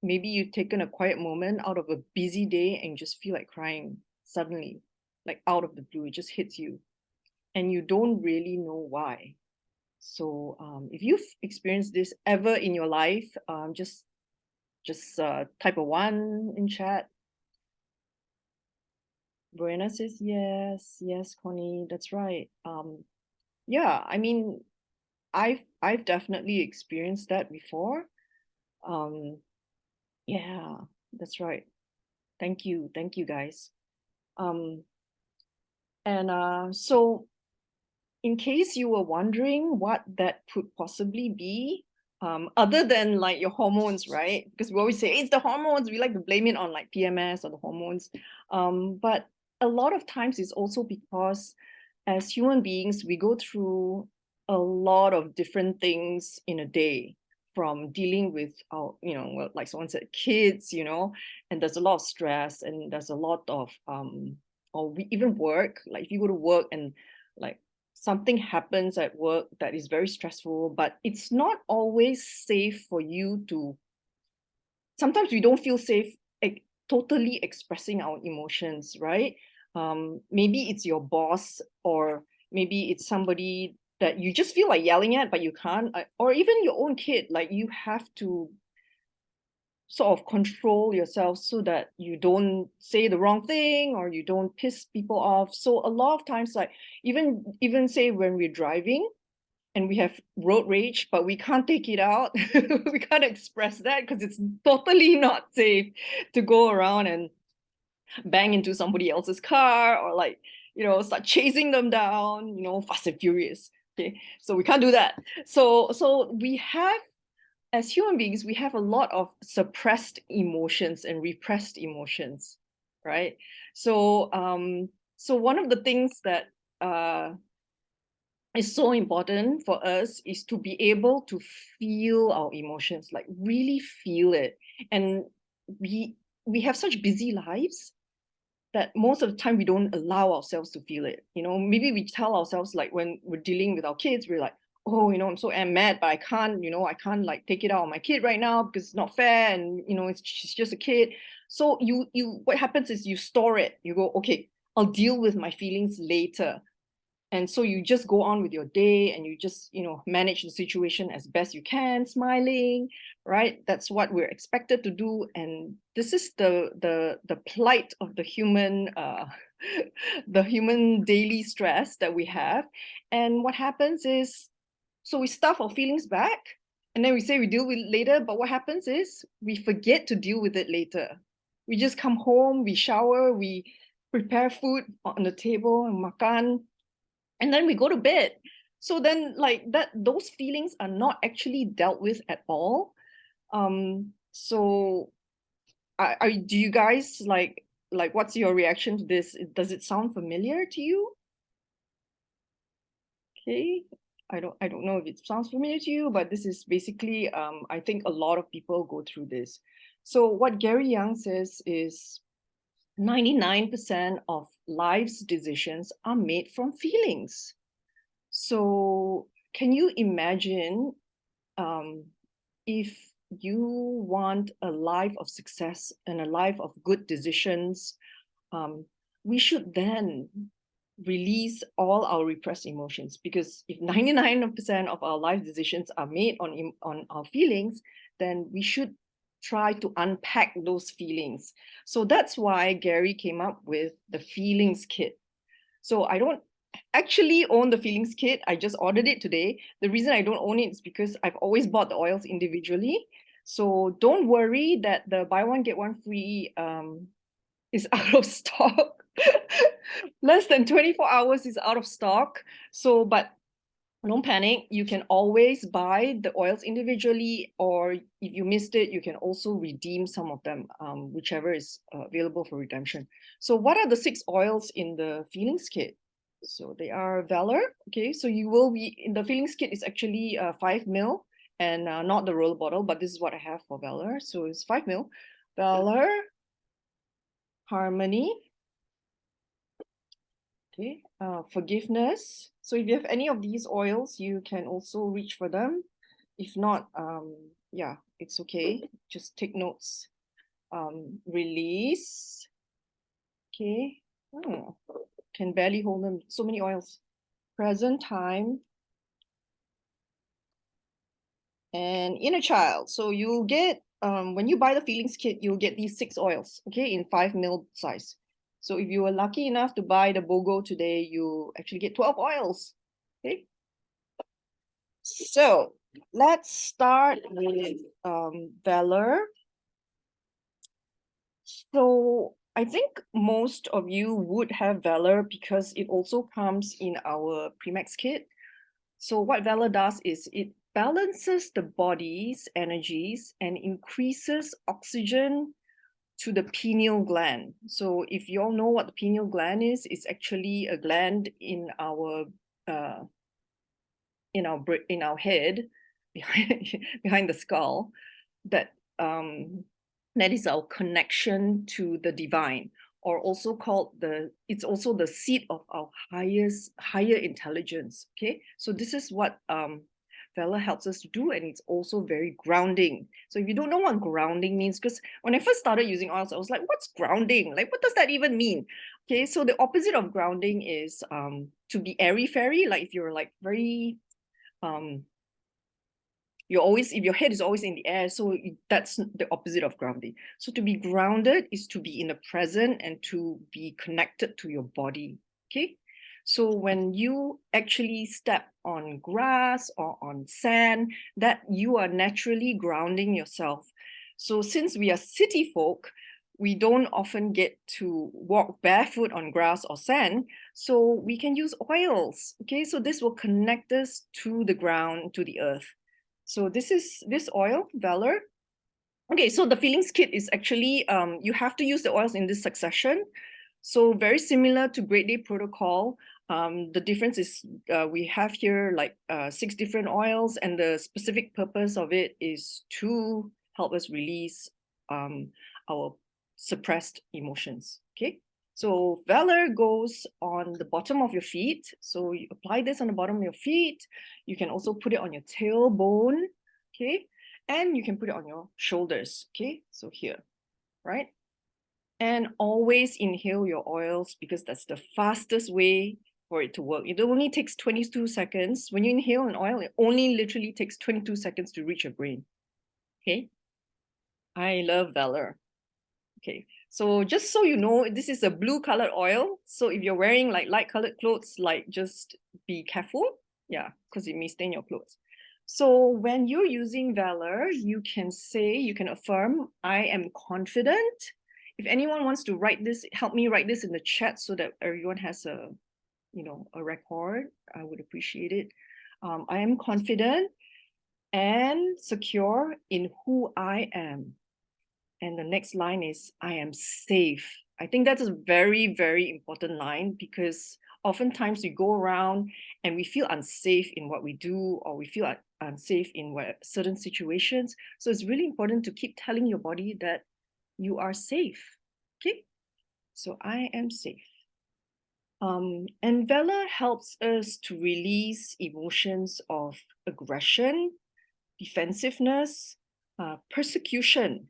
Maybe you've taken a quiet moment out of a busy day and you just feel like crying suddenly, like out of the blue, it just hits you and you don't really know why. So if you've experienced this ever in your life, just type a 1 in chat. Buena says yes, Connie, that's right. Yeah, I mean, I've definitely experienced that before. Yeah, that's right. Thank you guys. So in case you were wondering what that could possibly be, other than like your hormones, right? Because we always say it's the hormones, we like to blame it on like PMS or the hormones. But a lot of times it's also because as human beings, we go through a lot of different things in a day, from dealing with our, like someone said, kids, and there's a lot of stress and there's a lot of, or we even work, like if you go to work and like something happens at work that is very stressful, but it's not always safe for you to, sometimes we don't feel safe totally expressing our emotions, right? Maybe it's your boss, or maybe it's somebody that you just feel like yelling at, but you can't, or even your own kid, like you have to sort of control yourself so that you don't say the wrong thing or you don't piss people off. So a lot of times, like even say when we're driving and we have road rage, but we can't take it out, we can't express that because it's totally not safe to go around and bang into somebody else's car or like, start chasing them down, Fast and Furious. Okay, so we can't do that. So we have, as human beings, we have a lot of suppressed emotions and repressed emotions, right? So one of the things that is so important for us is to be able to feel our emotions, like really feel it. And we have such busy lives that most of the time we don't allow ourselves to feel it. Maybe we tell ourselves, like when we're dealing with our kids, we're like, oh, I'm mad, but I can't like take it out on my kid right now because it's not fair, and she's just a kid. So you what happens is you store it. You go, okay, I'll deal with my feelings later. And so you just go on with your day and you just, manage the situation as best you can, smiling, right? That's what we're expected to do. And this is the plight of the human, the human daily stress that we have. And what happens is, so we stuff our feelings back and then we say we deal with it later. But what happens is we forget to deal with it later. We just come home, we shower, we prepare food on the table and makan, and then we go to bed. So then like that, those feelings are not actually dealt with at all. So do you guys like what's your reaction to this? Does it sound familiar to you? Okay, I don't know if it sounds familiar to you, but this is basically I think a lot of people go through this. So what Gary Young says is 99% of life's decisions are made from feelings. So can you imagine if you want a life of success and a life of good decisions, we should then release all our repressed emotions, because if 99% of our life decisions are made on our feelings, then we should try to unpack those feelings. So that's why Gary came up with the feelings kit. So I don't actually own the feelings kit. I just ordered it today. The reason I don't own it is because I've always bought the oils individually. So don't worry that the buy one get one free is out of stock. Less than 24 hours is out of stock. So, but don't panic. You can always buy the oils individually, or if you missed it, you can also redeem some of them, whichever is available for redemption. So what are the 6 oils in the feelings kit? So they are Valor. Okay, so you will be in the feelings kit is actually 5 ml and not the roller bottle, but this is what I have for Valor. So it's 5 ml. Valor, Harmony, okay, Forgiveness. So if you have any of these oils, you can also reach for them. If not, yeah, it's okay. Just take notes. Release. Okay. Oh, can barely hold them. So many oils. Present time. And Inner Child. So you'll get, when you buy the feelings kit, you'll get these 6 oils, okay, in 5 ml size. So if you were lucky enough to buy the BOGO today, you actually get 12 oils, okay? So let's start with Valor. So I think most of you would have Valor because it also comes in our Premix kit. So what Valor does is it balances the body's energies and increases oxygen to the pineal gland. So if you all know what the pineal gland is, it's actually a gland in our head, behind the skull, that is our connection to the divine, or also called it's also the seat of our higher intelligence. Okay, so this is what Valor helps us to do, and it's also very grounding. So if you don't know what grounding means, because when I first started using oils, I was like, what's grounding? Like, what does that even mean? Okay, so the opposite of grounding is to be airy-fairy, like if you're like very you're always, if your head is always in the air, so that's the opposite of grounding. So to be grounded is to be in the present and to be connected to your body. Okay, so when you actually step on grass or on sand, that you are naturally grounding yourself. So since we are city folk, we don't often get to walk barefoot on grass or sand, so we can use oils. Okay, so this will connect us to the ground, to the earth. So this is this oil, Valor. Okay, so the feelings kit is actually, you have to use the oils in this succession. So very similar to Great Day Protocol. The difference is we have here like 6 different oils, and the specific purpose of it is to help us release our suppressed emotions. Okay, so Valor goes on the bottom of your feet. So you apply this on the bottom of your feet. You can also put it on your tailbone. Okay, and you can put it on your shoulders. Okay, so here, right? And always inhale your oils, because that's the fastest way for it to work. It only takes 22 seconds. When you inhale an oil, it only literally takes 22 seconds to reach your brain. Okay, I love Valor. Okay, so just so you know, this is a blue colored oil. So if you're wearing like light colored clothes, like just be careful. Yeah, because it may stain your clothes. So when you're using Valor, you can say, you can affirm, I am confident. If anyone wants to write this, help me write this in the chat so that everyone has a, a record. I would appreciate it. I am confident and secure in who I am. And the next line is, I am safe. I think that's a very, very important line, because oftentimes we go around and we feel unsafe in what we do, or we feel unsafe in certain situations. So it's really important to keep telling your body that you are safe. Okay, so I am safe. And Valor helps us to release emotions of aggression, defensiveness, persecution.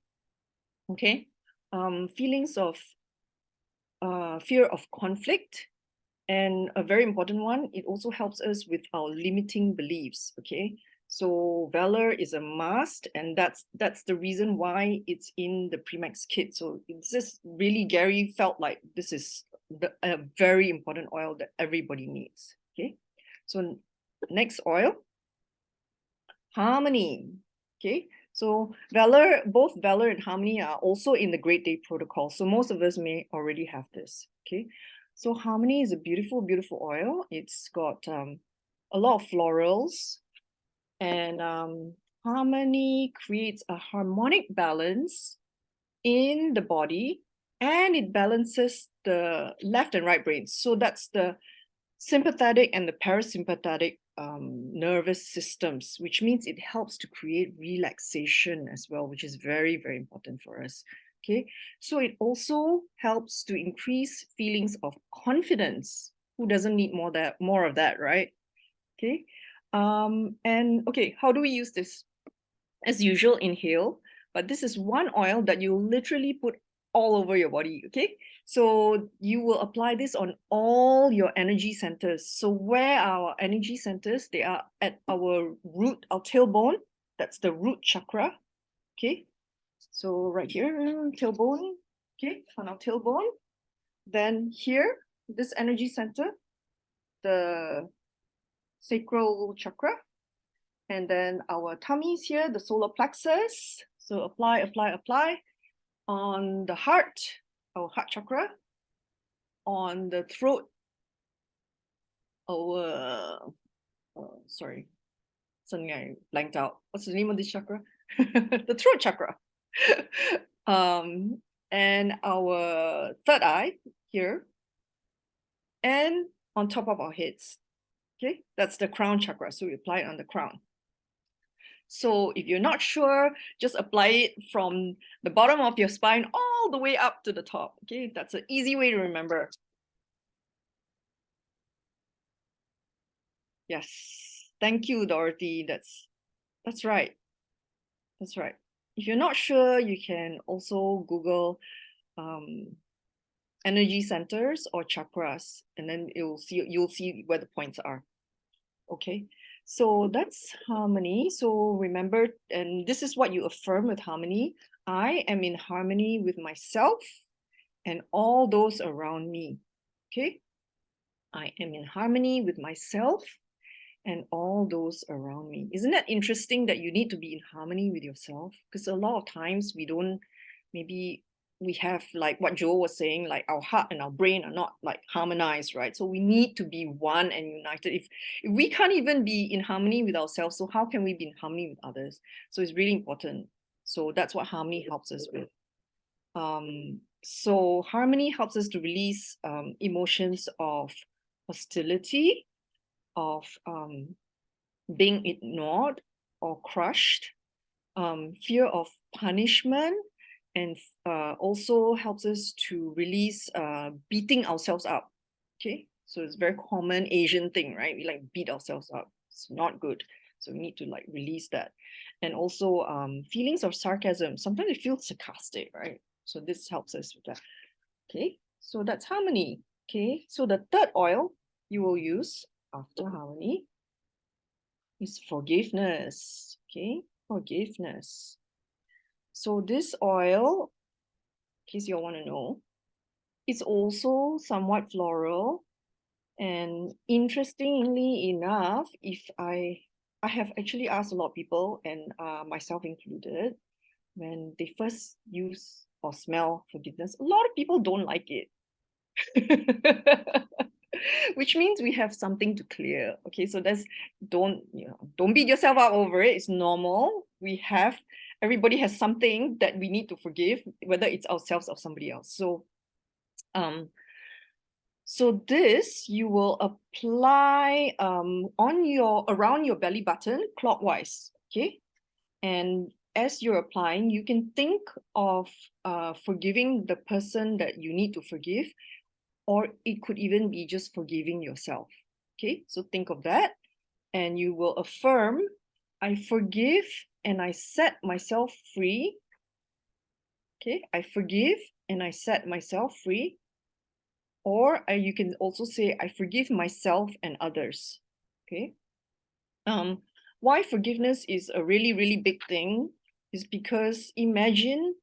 Okay, feelings of fear of conflict, and a very important one, it also helps us with our limiting beliefs. Okay, so Valor is a must, and that's the reason why it's in the Premix kit. So it's just really, Gary felt like this is a very important oil that everybody needs. Okay, so next oil, Harmony. Okay, so Valor, both Valor and Harmony are also in the Great Day Protocol. So most of us may already have this. Okay, so Harmony is a beautiful, beautiful oil. It's got a lot of florals, and harmony creates a harmonic balance in the body, and it balances the left and right brains. So that's the sympathetic and the parasympathetic nervous systems, which means it helps to create relaxation as well, which is very, very important for us. Okay, so it also helps to increase feelings of confidence. Who doesn't need more of that, right? Okay, and okay, how do we use this? As usual, inhale, but this is one oil that you literally put all over your body, okay? So you will apply this on all your energy centers. So where are our energy centers? They are at our root, our tailbone. That's the root chakra, okay? So right here, tailbone, okay, on our tailbone. Then here, this energy center, the sacral chakra. And then our tummies here, the solar plexus. So apply, apply, apply on the heart, our heart chakra, on the throat, our, sorry, suddenly I blanked out. What's the name of this chakra? The throat chakra. And our third eye here, and on top of our heads. Okay, that's the crown chakra. So we apply it on the crown. So if you're not sure, just apply it from the bottom of your spine all the way up to the top. Okay, that's an easy way to remember. Yes, thank you, Dorothy. That's right. That's right. If you're not sure, you can also Google energy centers or chakras, and then you'll see where the points are. Okay. So that's harmony. So remember, and this is what you affirm with harmony. I am in harmony with myself and all those around me. Okay. I am in harmony with myself and all those around me. Isn't that interesting that you need to be in harmony with yourself? Because a lot of times we don't, maybe we have, like what Joe was saying, like our heart and our brain are not like harmonized, right? So we need to be one and united. If we can't even be in harmony with ourselves, so how can we be in harmony with others? So it's really important. So that's what harmony helps us with. So harmony helps us to release emotions of hostility, of being ignored or crushed, fear of punishment, and also helps us to release beating ourselves up. Okay, so it's a very common Asian thing, right? We like beat ourselves up. It's not good. So we need to like release that. And also feelings of sarcasm. Sometimes we feel sarcastic, right? So this helps us with that. Okay, so that's harmony. Okay, so the third oil you will use after harmony is forgiveness. Okay, forgiveness. So this oil, in case you want to know, it's also somewhat floral. And interestingly enough, if I have actually asked a lot of people, and myself included, when they first use or smell forgiveness, a lot of people don't like it. Which means we have something to clear. Okay, so that's, don't beat yourself up over it. It's normal. Everybody has something that we need to forgive, whether it's ourselves or somebody else. So this you will apply around your belly button clockwise. Okay, and as you're applying, you can think of forgiving the person that you need to forgive, or it could even be just forgiving yourself. Okay, so think of that, and you will affirm, I forgive and I set myself free. Okay, I forgive and I set myself free. Or you can also say, I forgive myself and others. Okay. Why forgiveness is a really, really big thing is because imagine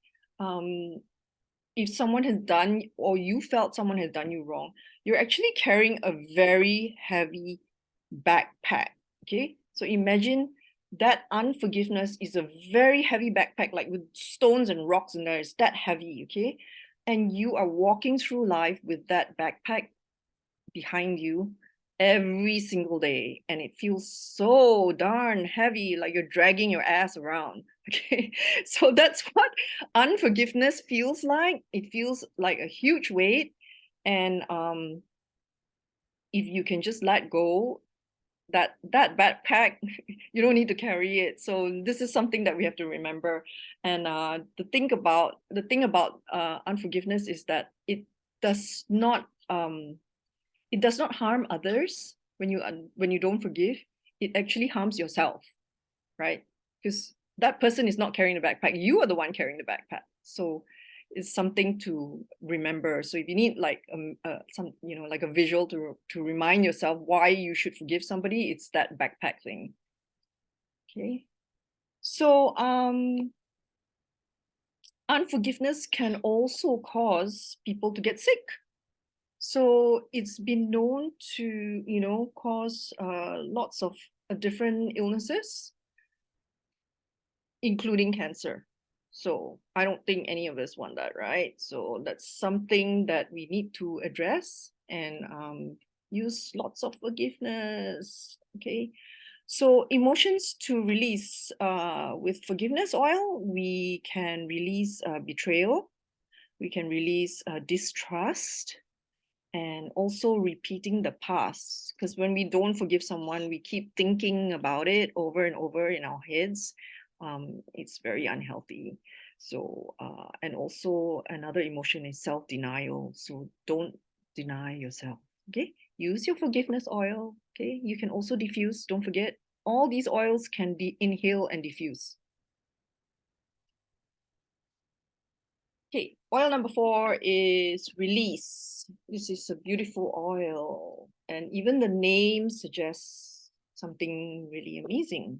if someone has done, or you felt someone has done you wrong, you're actually carrying a very heavy backpack. Okay, so imagine that unforgiveness is a very heavy backpack, like with stones and rocks in there. It's that heavy. Okay, and you are walking through life with that backpack behind you, every single day, and it feels so darn heavy, like you're dragging your ass around. Okay, so that's what unforgiveness feels like. It feels like a huge weight, and if you can just let go, that backpack, you don't need to carry it. So this is something that we have to remember. And the thing about unforgiveness is that does not it does not harm others. When you don't forgive, it actually harms yourself, right? Because that person is not carrying the backpack, you are the one carrying the backpack. So it's something to remember. So if you need like some, you know, like a visual to remind yourself why you should forgive somebody, it's that backpack thing. Okay, so unforgiveness can also cause people to get sick. So it's been known to, you know, cause lots of different illnesses, including cancer. So I don't think any of us want that, right? So that's something that we need to address and use lots of forgiveness. Okay. So emotions to release with forgiveness oil, we can release betrayal, we can release distrust, and also repeating the past. Because when we don't forgive someone, we keep thinking about it over and over in our heads. It's very unhealthy. So and also another emotion is self-denial. So don't deny yourself. Okay, use your forgiveness oil. Okay, you can also diffuse. Don't forget, all these oils can be inhale and diffuse. Okay, oil number 4 is release. This is a beautiful oil, and even the name suggests something really amazing.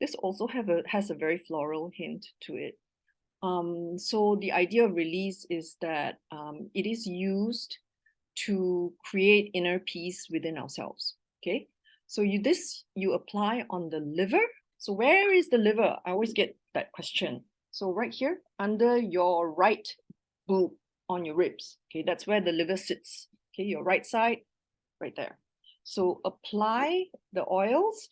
This also has a very floral hint to it. So the idea of release is that it is used to create inner peace within ourselves. Okay, so you apply on the liver. So where is the liver? I always get that question. So right here under your right boob on your ribs. Okay, that's where the liver sits. Okay, your right side, right there. So apply the oils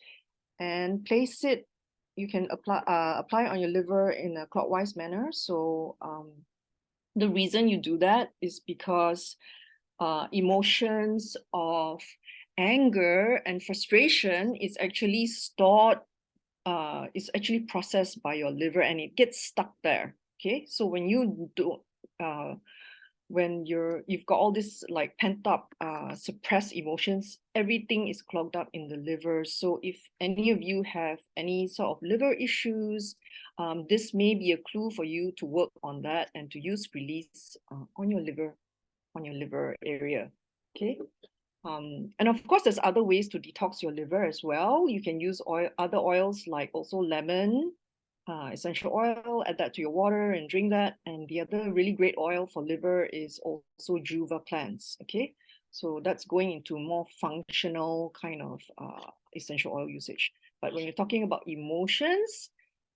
and place it. You can apply on your liver in a clockwise manner. So the reason you do that is because emotions of anger and frustration is actually stored, is actually processed by your liver, and it gets stuck there. Okay, so when you do when you've got all this like pent up suppressed emotions, everything is clogged up in the liver. So if any of you have any sort of liver issues, this may be a clue for you to work on that and to use release on your liver area. Okay, and of course there's other ways to detox your liver as well. You can use other oils like also lemon essential oil, add that to your water and drink that. And the other really great oil for liver is also Juva plants. Okay, so that's going into more functional kind of essential oil usage. But when you're talking about emotions,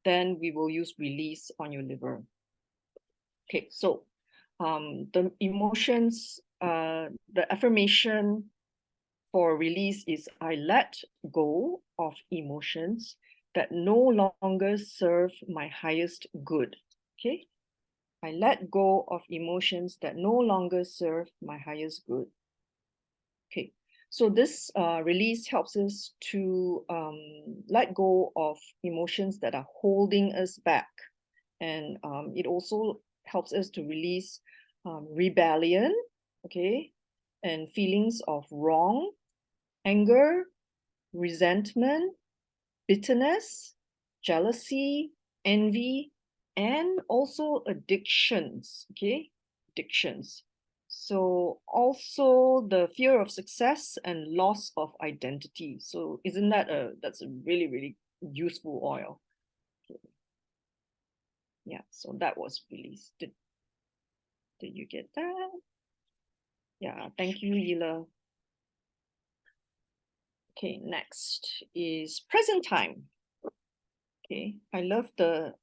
then we will use release on your liver. Okay, so the emotions, the affirmation for release is I let go of emotions that no longer serve my highest good. Okay, I let go of emotions that no longer serve my highest good. Okay, so this release helps us to let go of emotions that are holding us back, and it also helps us to release rebellion, okay, and feelings of wrong, anger, resentment, bitterness, jealousy, envy, and also addictions. Okay, addictions. So also the fear of success and loss of identity. So isn't that that's a really, really useful oil? Okay. Yeah, so that was released. Did you get that? Yeah, thank you, Yila. Okay, next is present time. Okay, I love the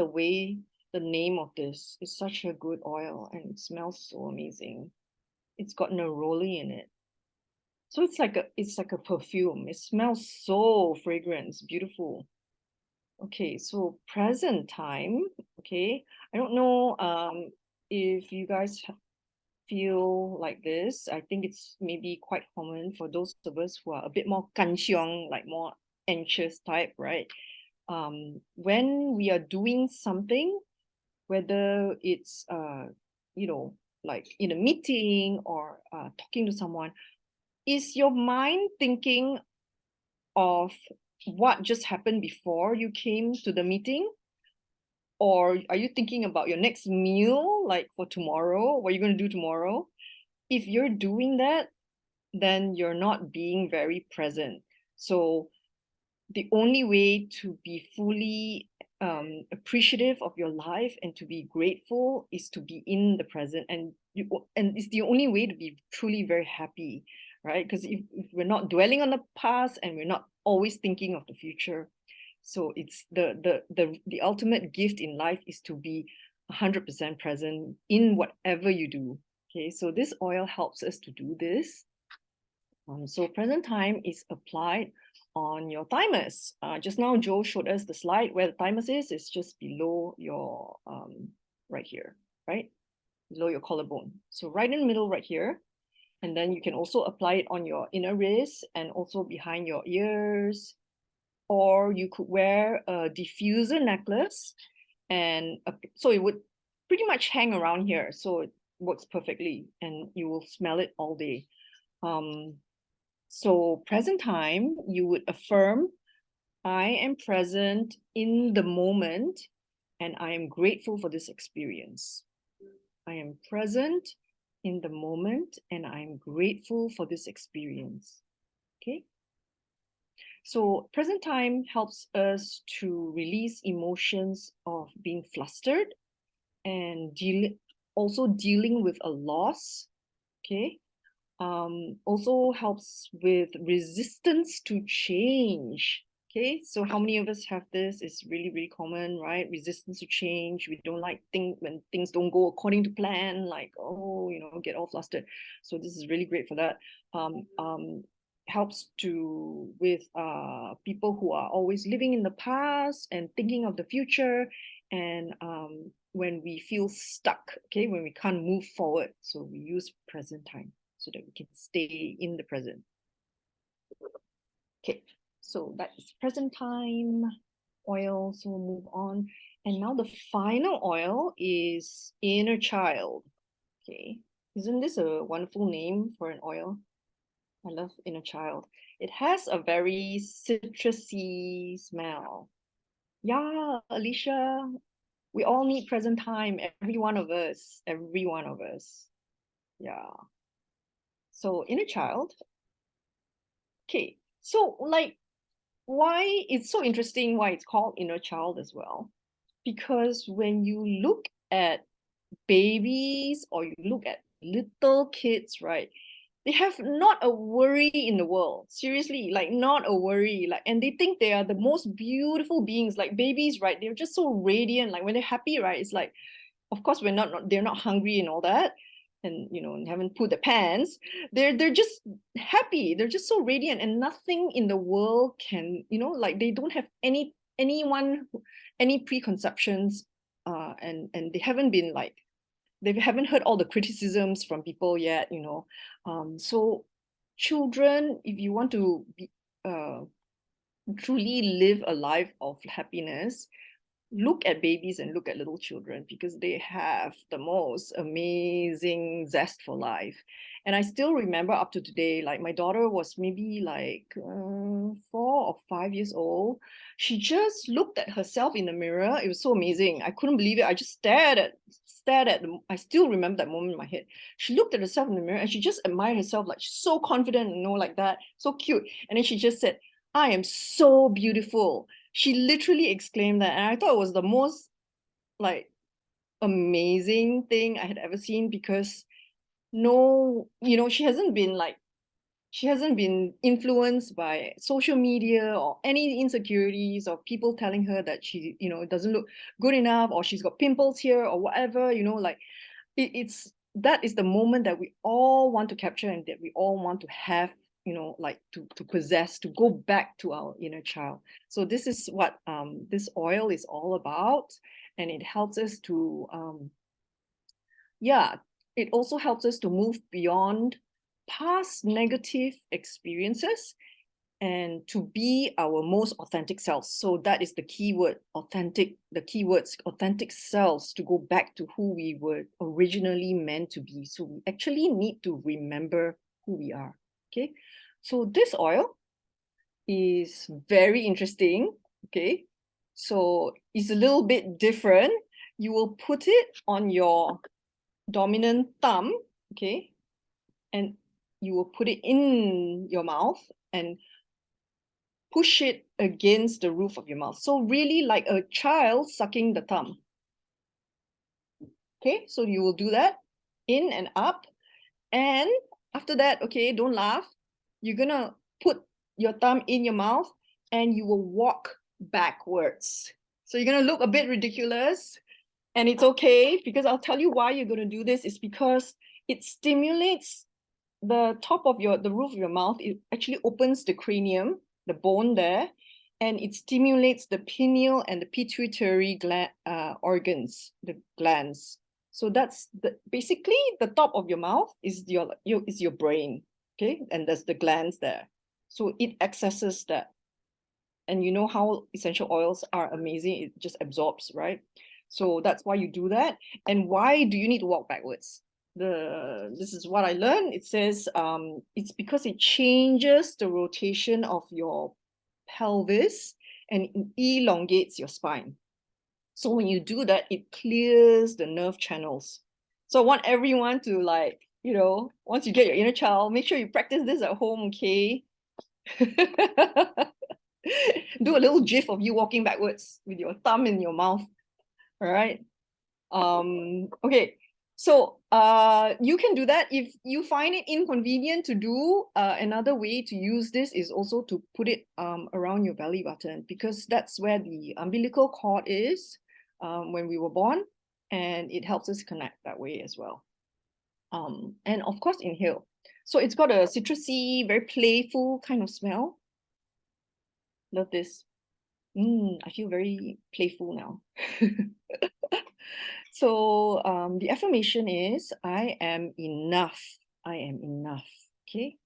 way the name of this is such a good oil and it smells so amazing. It's got neroli in it. So it's like a perfume. It smells so fragrant. It's beautiful. Okay, so present time. Okay, I don't know if you guys feel like this. I think it's maybe quite common for those of us who are a bit more kanxiong, like more anxious type, right? When we are doing something, whether it's like in a meeting or talking to someone, is your mind thinking of what just happened before you came to the meeting? Or are you thinking about your next meal, like for tomorrow, what you're going to do tomorrow? If you're doing that, then you're not being very present. So the only way to be fully appreciative of your life and to be grateful is to be in the present, and it's the only way to be truly very happy, right? Because if we're not dwelling on the past and we're not always thinking of the future, so it's the ultimate gift in life is to be 100% present in whatever you do. Okay, so this oil helps us to do this. So present time is applied on your thymus. Just now, Joe showed us the slide where the thymus is. It's just below your, right here, right? Below your collarbone. So right in the middle right here. And then you can also apply it on your inner wrist and also behind your ears. Or you could wear a diffuser necklace. And so it would pretty much hang around here. So it works perfectly and you will smell it all day. So present time, you would affirm, I am present in the moment and I am grateful for this experience. I am present in the moment and I am grateful for this experience. Okay. So present time helps us to release emotions of being flustered and also dealing with a loss. Okay. Also helps with resistance to change. Okay, so how many of us have this? It's really, really common, right? Resistance to change. We don't like when things don't go according to plan, like, oh, get all flustered. So this is really great for that. Helps to with people who are always living in the past and thinking of the future, and when we feel stuck, okay, when we can't move forward, so we use present time so that we can stay in the present. Okay, so that is present time oil. So we'll move on. And now the final oil is inner child. Okay, isn't this a wonderful name for an oil? I love inner child. It has a very citrusy smell. Yeah, Alicia, we all need present time, every one of us, every one of us. Yeah. So inner child. Okay, so like, why it's so interesting why it's called inner child as well, because when you look at babies or you look at little kids, right, they have not a worry in the world, seriously, like not a worry, like, and they think they are the most beautiful beings, like babies, right? They're just so radiant, like when they're happy, right, it's like, of course they're not hungry and all that, and haven't put the pants, they're just happy, they're just so radiant, and nothing in the world can, like, they don't have any preconceptions, and they haven't been like, they haven't heard all the criticisms from people yet, so children, if you want to be truly live a life of happiness, look at babies and look at little children, because they have the most amazing zest for life. And I still remember up to today, like my daughter was maybe like 4 or 5 years old. She just looked at herself in the mirror. It was so amazing. I couldn't believe it. I just stared at I still remember that moment in my head. She looked at herself in the mirror and she just admired herself, like so confident, like that, so cute. And then she just said, I am so beautiful. She literally exclaimed that, and I thought it was the most like amazing thing I had ever seen, because she hasn't been influenced by social media or any insecurities or people telling her that she doesn't look good enough, or she's got pimples here or whatever, like it's that is the moment that we all want to capture and that we all want to have, you know, like to possess, to go back to our inner child. So this is what this oil is all about, and it helps us to it also helps us to move beyond past negative experiences and to be our most authentic selves. So that is the key word, authentic, the keywords, authentic selves, to go back to who we were originally meant to be. So we actually need to remember who we are. Okay, so this oil is very interesting. Okay, so it's a little bit different. You will put it on your dominant thumb, okay, and you will put it in your mouth and push it against the roof of your mouth. So really like a child sucking the thumb. Okay, so you will do that in and up. And after that, okay, don't laugh. You're gonna put your thumb in your mouth and you will walk backwards. So you're gonna look a bit ridiculous, and it's okay, because I'll tell you why you're gonna do this is because it stimulates the top of the roof of your mouth. It actually opens the cranium, the bone there, and it stimulates the pineal and the pituitary organs, the glands. So that's basically the top of your mouth is your brain, okay, and there's the glands there. So it accesses that, and you know how essential oils are amazing. It just absorbs, right? So that's why you do that. And why do you need to walk backwards? This is what I learned. It says it's because it changes the rotation of your pelvis and it elongates your spine. So when you do that, it clears the nerve channels. So I want everyone to, like, you know, once you get your inner child, make sure you practice this at home, okay? Do a little gif of you walking backwards with your thumb in your mouth. All right. Okay. So you can do that. If you find it inconvenient to do, another way to use this is also to put it around your belly button, because that's where the umbilical cord is when we were born, and it helps us connect that way as well. And of course, inhale. So it's got a citrusy, very playful kind of smell. Love this. I feel very playful now. So the affirmation is, I am enough. I am enough. Okay.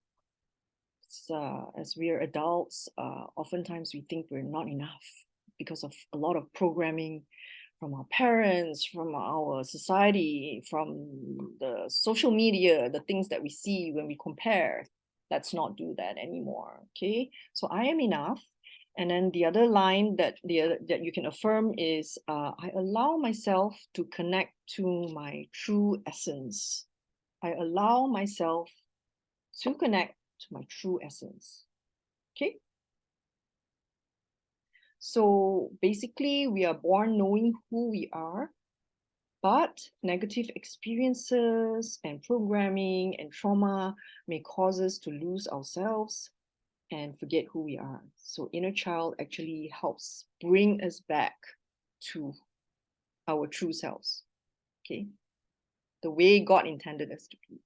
As we are adults, oftentimes we think we're not enough because of a lot of programming from our parents, from our society, from the social media, the things that we see when we compare. Let's not do that anymore. Okay. So I am enough. And then the other line that you can affirm is, I allow myself to connect to my true essence. I allow myself to connect to my true essence. Okay. So basically, we are born knowing who we are, but negative experiences and programming and trauma may cause us to lose ourselves and forget who we are. So inner child actually helps bring us back to our true selves, okay? The way God intended us to be.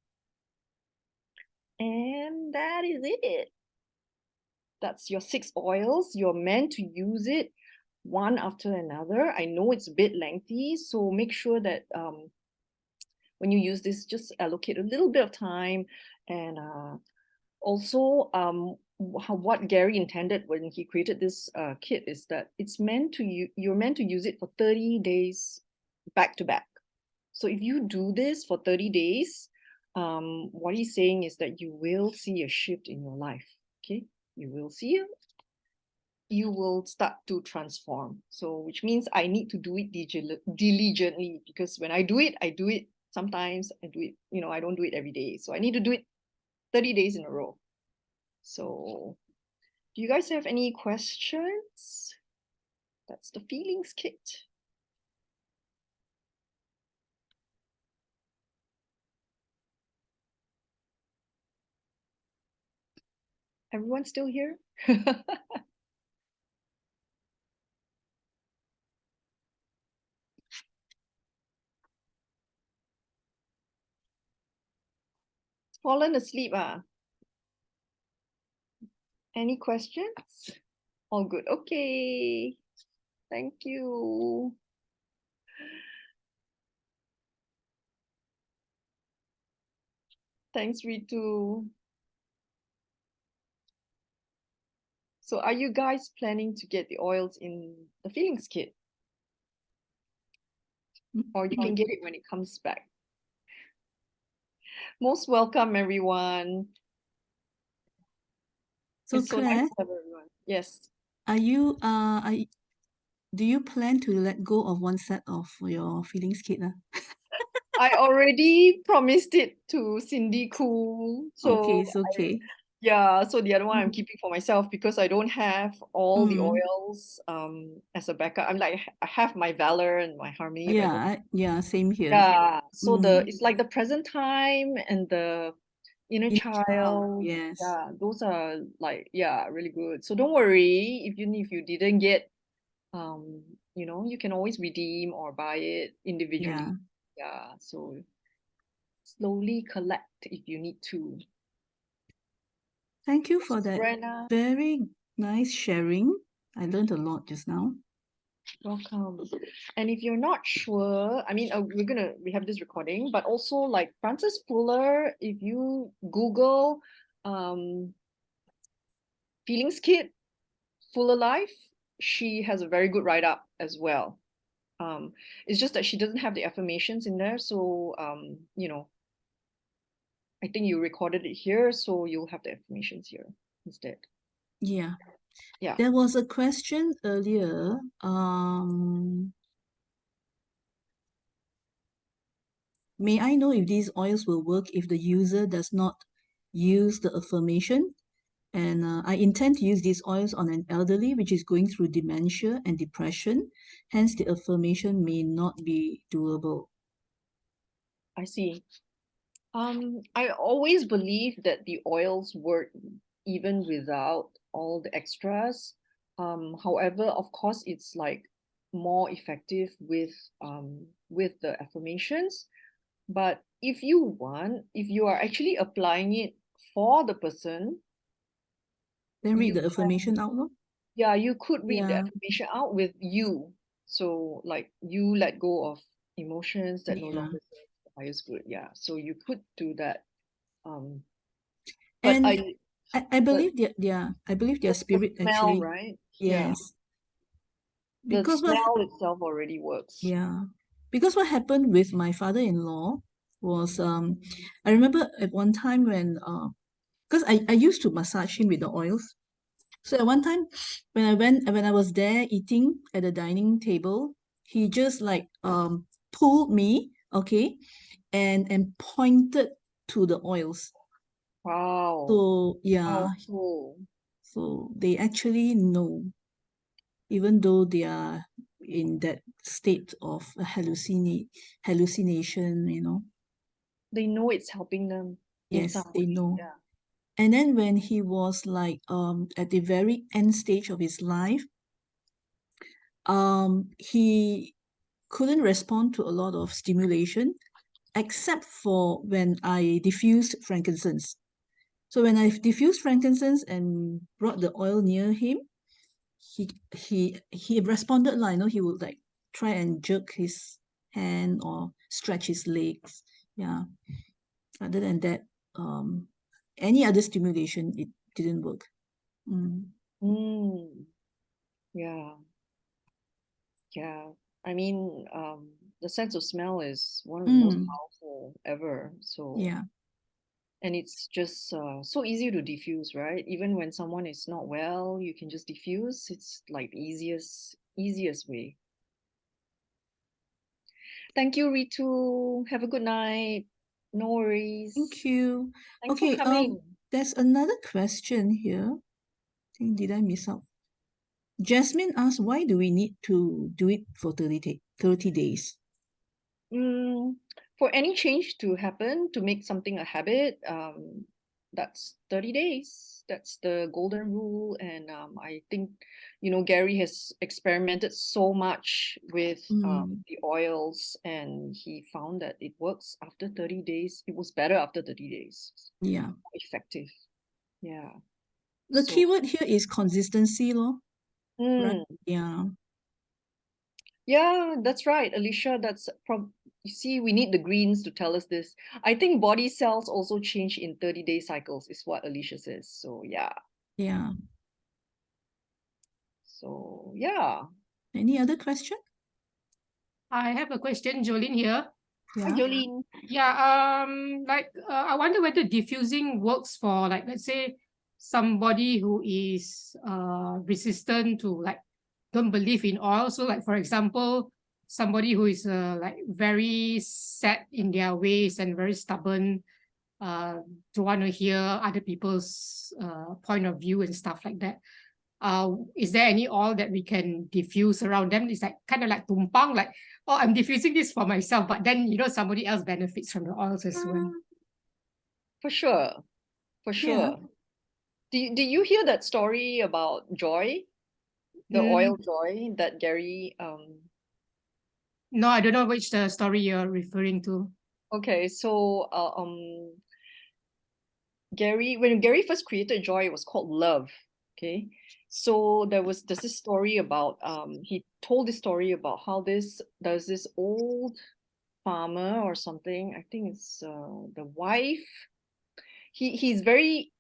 And that is it. That's your 6 oils. You're meant to use it one after another. I know it's a bit lengthy, so make sure that when you use this, just allocate a little bit of time. And also, what Gary intended when he created this kit is that it's meant to you're meant to use it for 30 days back to back. So if you do this for 30 days, what he's saying is that you will see a shift in your life. Okay, you will see it. You will start to transform. So which means I need to do it diligently, because when I do it sometimes. I do it, you know, I don't do it every day. So I need to do it 30 days in a row. So do you guys have any questions? That's the feelings kit. Everyone still here? Fallen asleep, ah? Any questions? All good. Okay. Thank you. Thanks, Ritu. So are you guys planning to get the oils in the feelings kit? Or you can get it when it comes back. Most welcome, everyone. So It's so nice Claire, to have everyone. Yes. do you plan to let go of one set of your feelings kit? I already promised it to Cindy Cool. Okay, So it's okay. yeah, so the other one I'm Mm. keeping for myself because I don't have all the Mm. oils as a backup. I'm like I have my Valor and my Harmony, but I don't. Yeah, same here. Yeah, so Mm. it's like the present time and the inner Inner child, child. yes. Yeah, those are like really good. So don't worry if you didn't get you can always redeem or buy it individually. Yeah. Yeah, so slowly collect if you need to. Thank you for that Brenna, very nice sharing. I learned a lot just now. welcome. And if you're not sure, I mean, we have this recording, but also like Frances Fuller, if you Google Feelings Kit, Fuller Life, she has a very good write up as well. It's just that she doesn't have the affirmations in there, so I think you recorded it here, so you'll have the affirmations here instead. Yeah. Yeah. There was a question earlier. May I know if these oils will work if the user does not use the affirmation? And I intend to use these oils on an elderly which is going through dementia and depression. Hence, the affirmation may not be doable. I see. I always believe that the oils work even without all the extras. However, of course, it's like more effective with the affirmations. But if you are actually applying it for the person, Then read you the affirmation can, out loud. you could read the Yeah, affirmation out with you. So like you let go of emotions that no yeah. longer serve the highest good. Yeah. So you could do that. Um, but And I I but believe I believe their the spirit smell, actually, right? Yeah. yes. The Because smell itself already works. yeah, because what happened with my father-in-law was I remember at one time when because I used to massage him with the oils. So at one time when I was there eating at the dining table, he just like pulled me, okay, and pointed to the oils. Wow. So yeah, Powerful. so they actually know, even though they are in that state of a hallucination, They know it's helping them in yes, some they way. know. Yeah. And then when he was like at the very end stage of his life, he couldn't respond to a lot of stimulation except for when I diffused frankincense. So when I diffused frankincense and brought the oil near him, he responded like, he would like try and jerk his hand or stretch his legs. Yeah. Other than that, any other stimulation, it didn't work. Mm. Mm. Yeah. Yeah. I mean, the sense of smell is one of the most Mm. powerful ever. So, Yeah. and it's just so easy to diffuse, right? Even when someone is not well, you can just diffuse. It's like the easiest way. Thank you, Ritu. Have a good night. No worries. Thank you. Thanks for Okay, coming. there's another question here. I think, did I miss out? Jasmine asked, why do we need to do it for 30 days? For any change to happen, to make something a habit, that's 30 days. That's the golden rule. And I think, Gary has experimented so much with the oils, and he found that it works after 30 days. It was better after 30 days. Yeah. More effective. Yeah. The So, keyword here is consistency, lor. Right? mm, Yeah. yeah, that's right, Alicia. You see, we need the greens to tell us this. I think body cells also change in 30-day cycles, is what Alicia says. So, yeah. Yeah. So, yeah. Any other question? I have a question, Jolene here. Hi, Yeah. Jolene. Yeah, I wonder whether diffusing works for, like, let's say somebody who is resistant to, like, don't believe in oil. So, like, for example, somebody who is like very set in their ways and very stubborn, don't want to hear other people's point of view and stuff like that. Is there any oil that we can diffuse around them? It's like kind of like tumpang, like, oh, I'm diffusing this for myself, but then somebody else benefits from the oils as well. For sure. For Yeah. sure. Did you hear that story about Joy? The oil Joy that Gary No, I don't know which the story you're referring to. okay, so when Gary first created Joy, it was called Love. Okay. So there's this story about he told this story about how there's this old farmer or something. I think it's the wife. He's very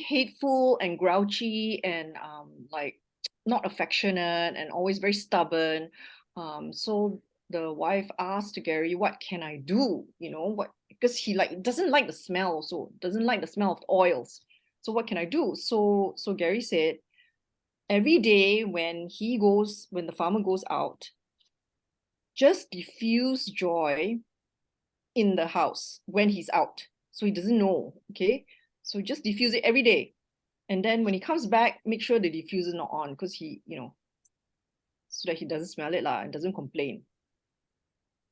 hateful and grouchy and like not affectionate and always very stubborn. So the wife asked Gary, "What can I do? What?" Because he doesn't like the smell, also doesn't like the smell of oils. So what can I do? So Gary said, every day when the farmer goes out, just diffuse Joy in the house when he's out, so he doesn't know. Okay, so just diffuse it every day. And then when he comes back, make sure the diffuser is not on, because so that he doesn't smell it and doesn't complain.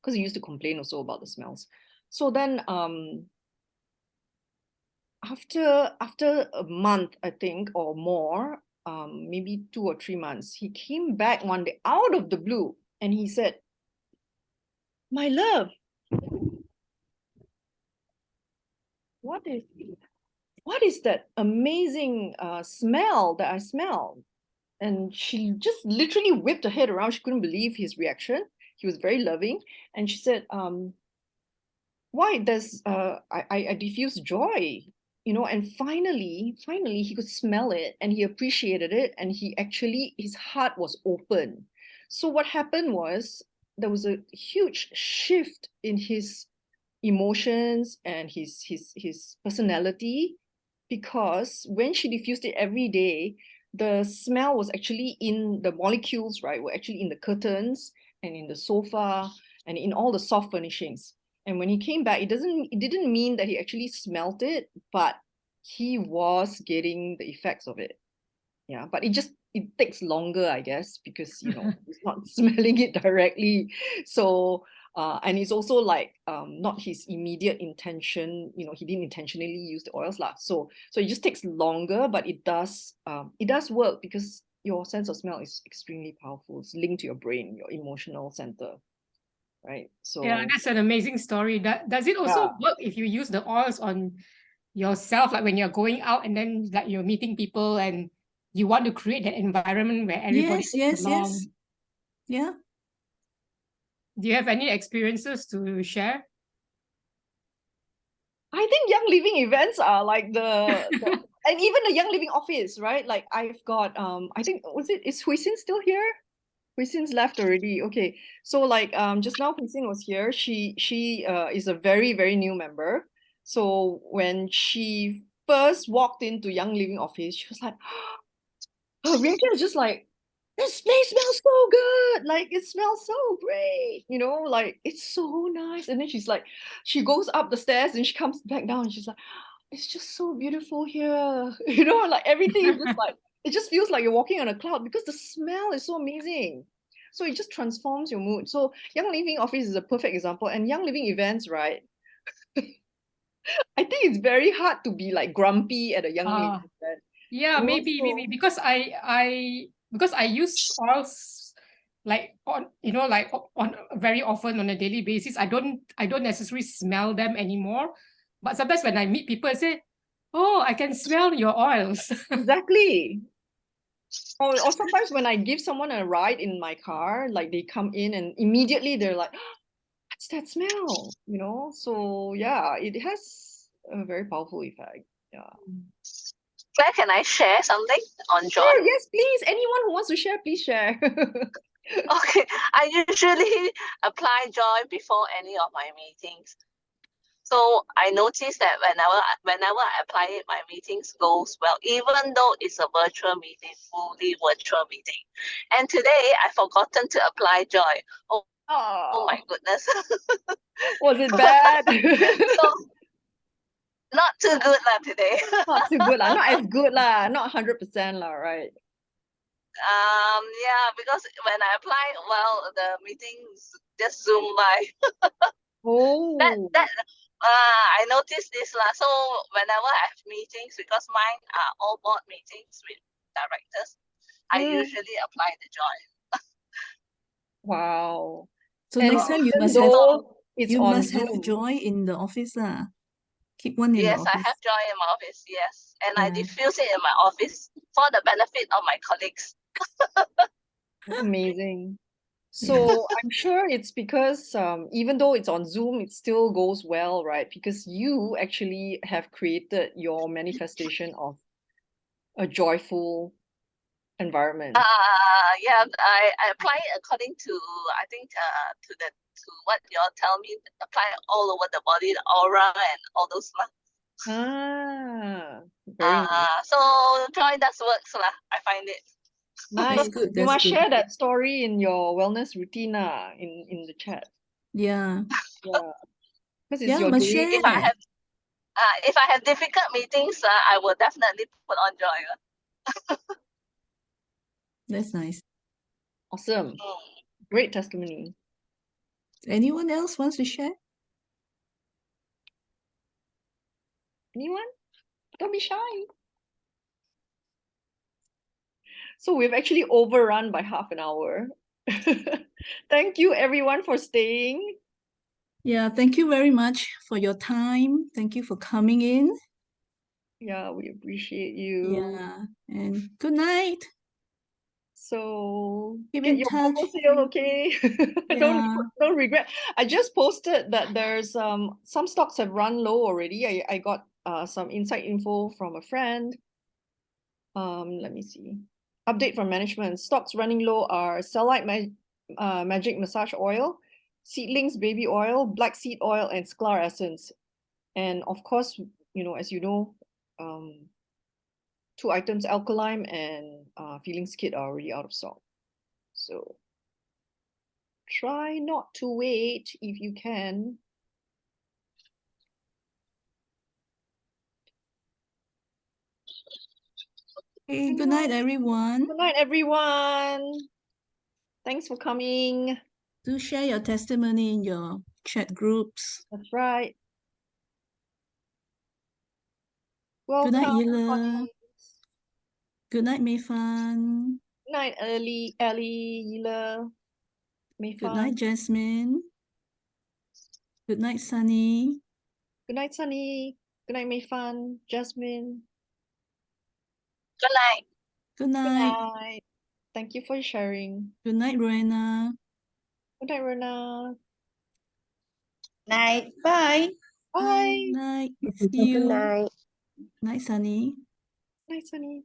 Because he used to complain also about the smells. So then after a month, I think, or more, maybe 2 or 3 months, he came back one day out of the blue and he said, "My love, what is that amazing smell that I smell?" And she just literally whipped her head around. She couldn't believe his reaction. He was very loving. And she said, why does I diffuse Joy? And finally he could smell it and he appreciated it, and his heart was open. So what happened was there was a huge shift in his emotions and his personality, because when she diffused it every day, the smell was actually in the molecules, right? Were actually in the curtains and in the sofa and in all the soft furnishings. And when he came back, it didn't mean that he actually smelt it, but he was getting the effects of it. Yeah, but it takes longer, I guess, because he's not smelling it directly. So and it's also like not his immediate intention. He didn't intentionally use the oils lah. So it just takes longer, but it does work, because your sense of smell is extremely powerful. It's linked to your brain, your emotional center, right? So Yeah, that's an amazing story. Does it also work if you use the oils on yourself, like when you're going out and then like you're meeting people and you want to create that environment where everybody Yes. gets along? Yeah. Do you have any experiences to share? I think Young Living events are like and even the Young Living office, right? Like I've got I think is Hui Xin still here? Hui Xin's left already. Okay. So like just now Hui Xin was here. She is a very, very new member. So when she first walked into Young Living office, she was like, her reaction is just like, this place smells so good. Like it smells so great. Like it's so nice. And then she goes up the stairs and she comes back down and she's like, it's just so beautiful here. Like everything is just like, it just feels like you're walking on a cloud because the smell is so amazing. So it just transforms your mood. So Young Living office is a perfect example. And Young Living events, right? I think it's very hard to be like grumpy at a young age. Ah, That, yeah, you know, maybe so- because I use oils like on like on very often on a daily basis. I don't necessarily smell them anymore, but sometimes when I meet people, I say, "Oh, I can smell your oils." Exactly. Or sometimes when I give someone a ride in my car, like they come in and immediately they're like, what's that smell? You know? So yeah, it has a very powerful effect. Yeah. Claire, can I share something on joy? Sure, yes, please. Anyone who wants to share, please share. Okay, I usually apply joy before any of my meetings. So I noticed that whenever I apply it, my meetings goes well, even though it's a virtual meeting, fully virtual meeting. And today I forgotten to apply joy. Oh my Oh, goodness. was it bad? So not too good lah today. Not too good lah. Not as good lah. Not 100% lah, right? Yeah, because when I apply, well, the meetings just zoom by. Oh. I noticed this lah. So whenever I have meetings, because mine are all board meetings with directors, I usually apply the joy. Wow. So And next time you even must have though it's you on must have Zoom. joy in the office lah. Keep one in the Yes, I office. have joy in my office. Yes, and I Yeah. diffuse it in my office for the benefit of my colleagues. Amazing. So I'm sure it's because even though it's on Zoom, it still goes well, right? Because you actually have created your manifestation of a joyful environment. Yeah, I apply it according to, I think, to what y'all tell me. Apply it all over the body, the aura and all those lah. Very nice. So joy does works lah. I find it. Nice. good, You that's must good. share that story in your wellness routine in the chat. Yeah. Yeah. Because it's Yeah, your must day. share. If I have difficult meetings, I will definitely put on joy. That's nice. Awesome. Great testimony. Anyone else wants to share? Anyone? Don't be shy. So we've actually overrun by half an hour. Thank you everyone for staying. Yeah, thank you very much for your time. Thank you for coming in. Yeah, we appreciate you. Yeah, and good night. So Keep get in your touch. promo sale, okay? Yeah. Don't regret. I just posted that there's some stocks have run low already. I got some inside info from a friend. Let me see. Update from management. Stocks running low are Cellite Magic Massage Oil, Seedlings Baby Oil, Black Seed Oil, and Sklar Essence. And of course, as you know, 2 items, Alkaline and Feelings Kit, are already out of stock. So try not to wait if you can. Okay, good night, everyone. Good night, everyone. Thanks for coming. Do share your testimony in your chat groups. That's right. Good night, Welcome. Yila. Good night, Mei Fan. Good night, Ellie, Yila, Mei Good Fan. night, Jasmine. Good night, Sunny. Good night, Sunny. Good night, Mei Fan, Jasmine. Good night. Good Good night. night. Thank you for sharing. Good night, Rowena. Good night, Rona. Night. Bye. Bye. Night. See you. Good night. Night, Sunny. Night, Sunny.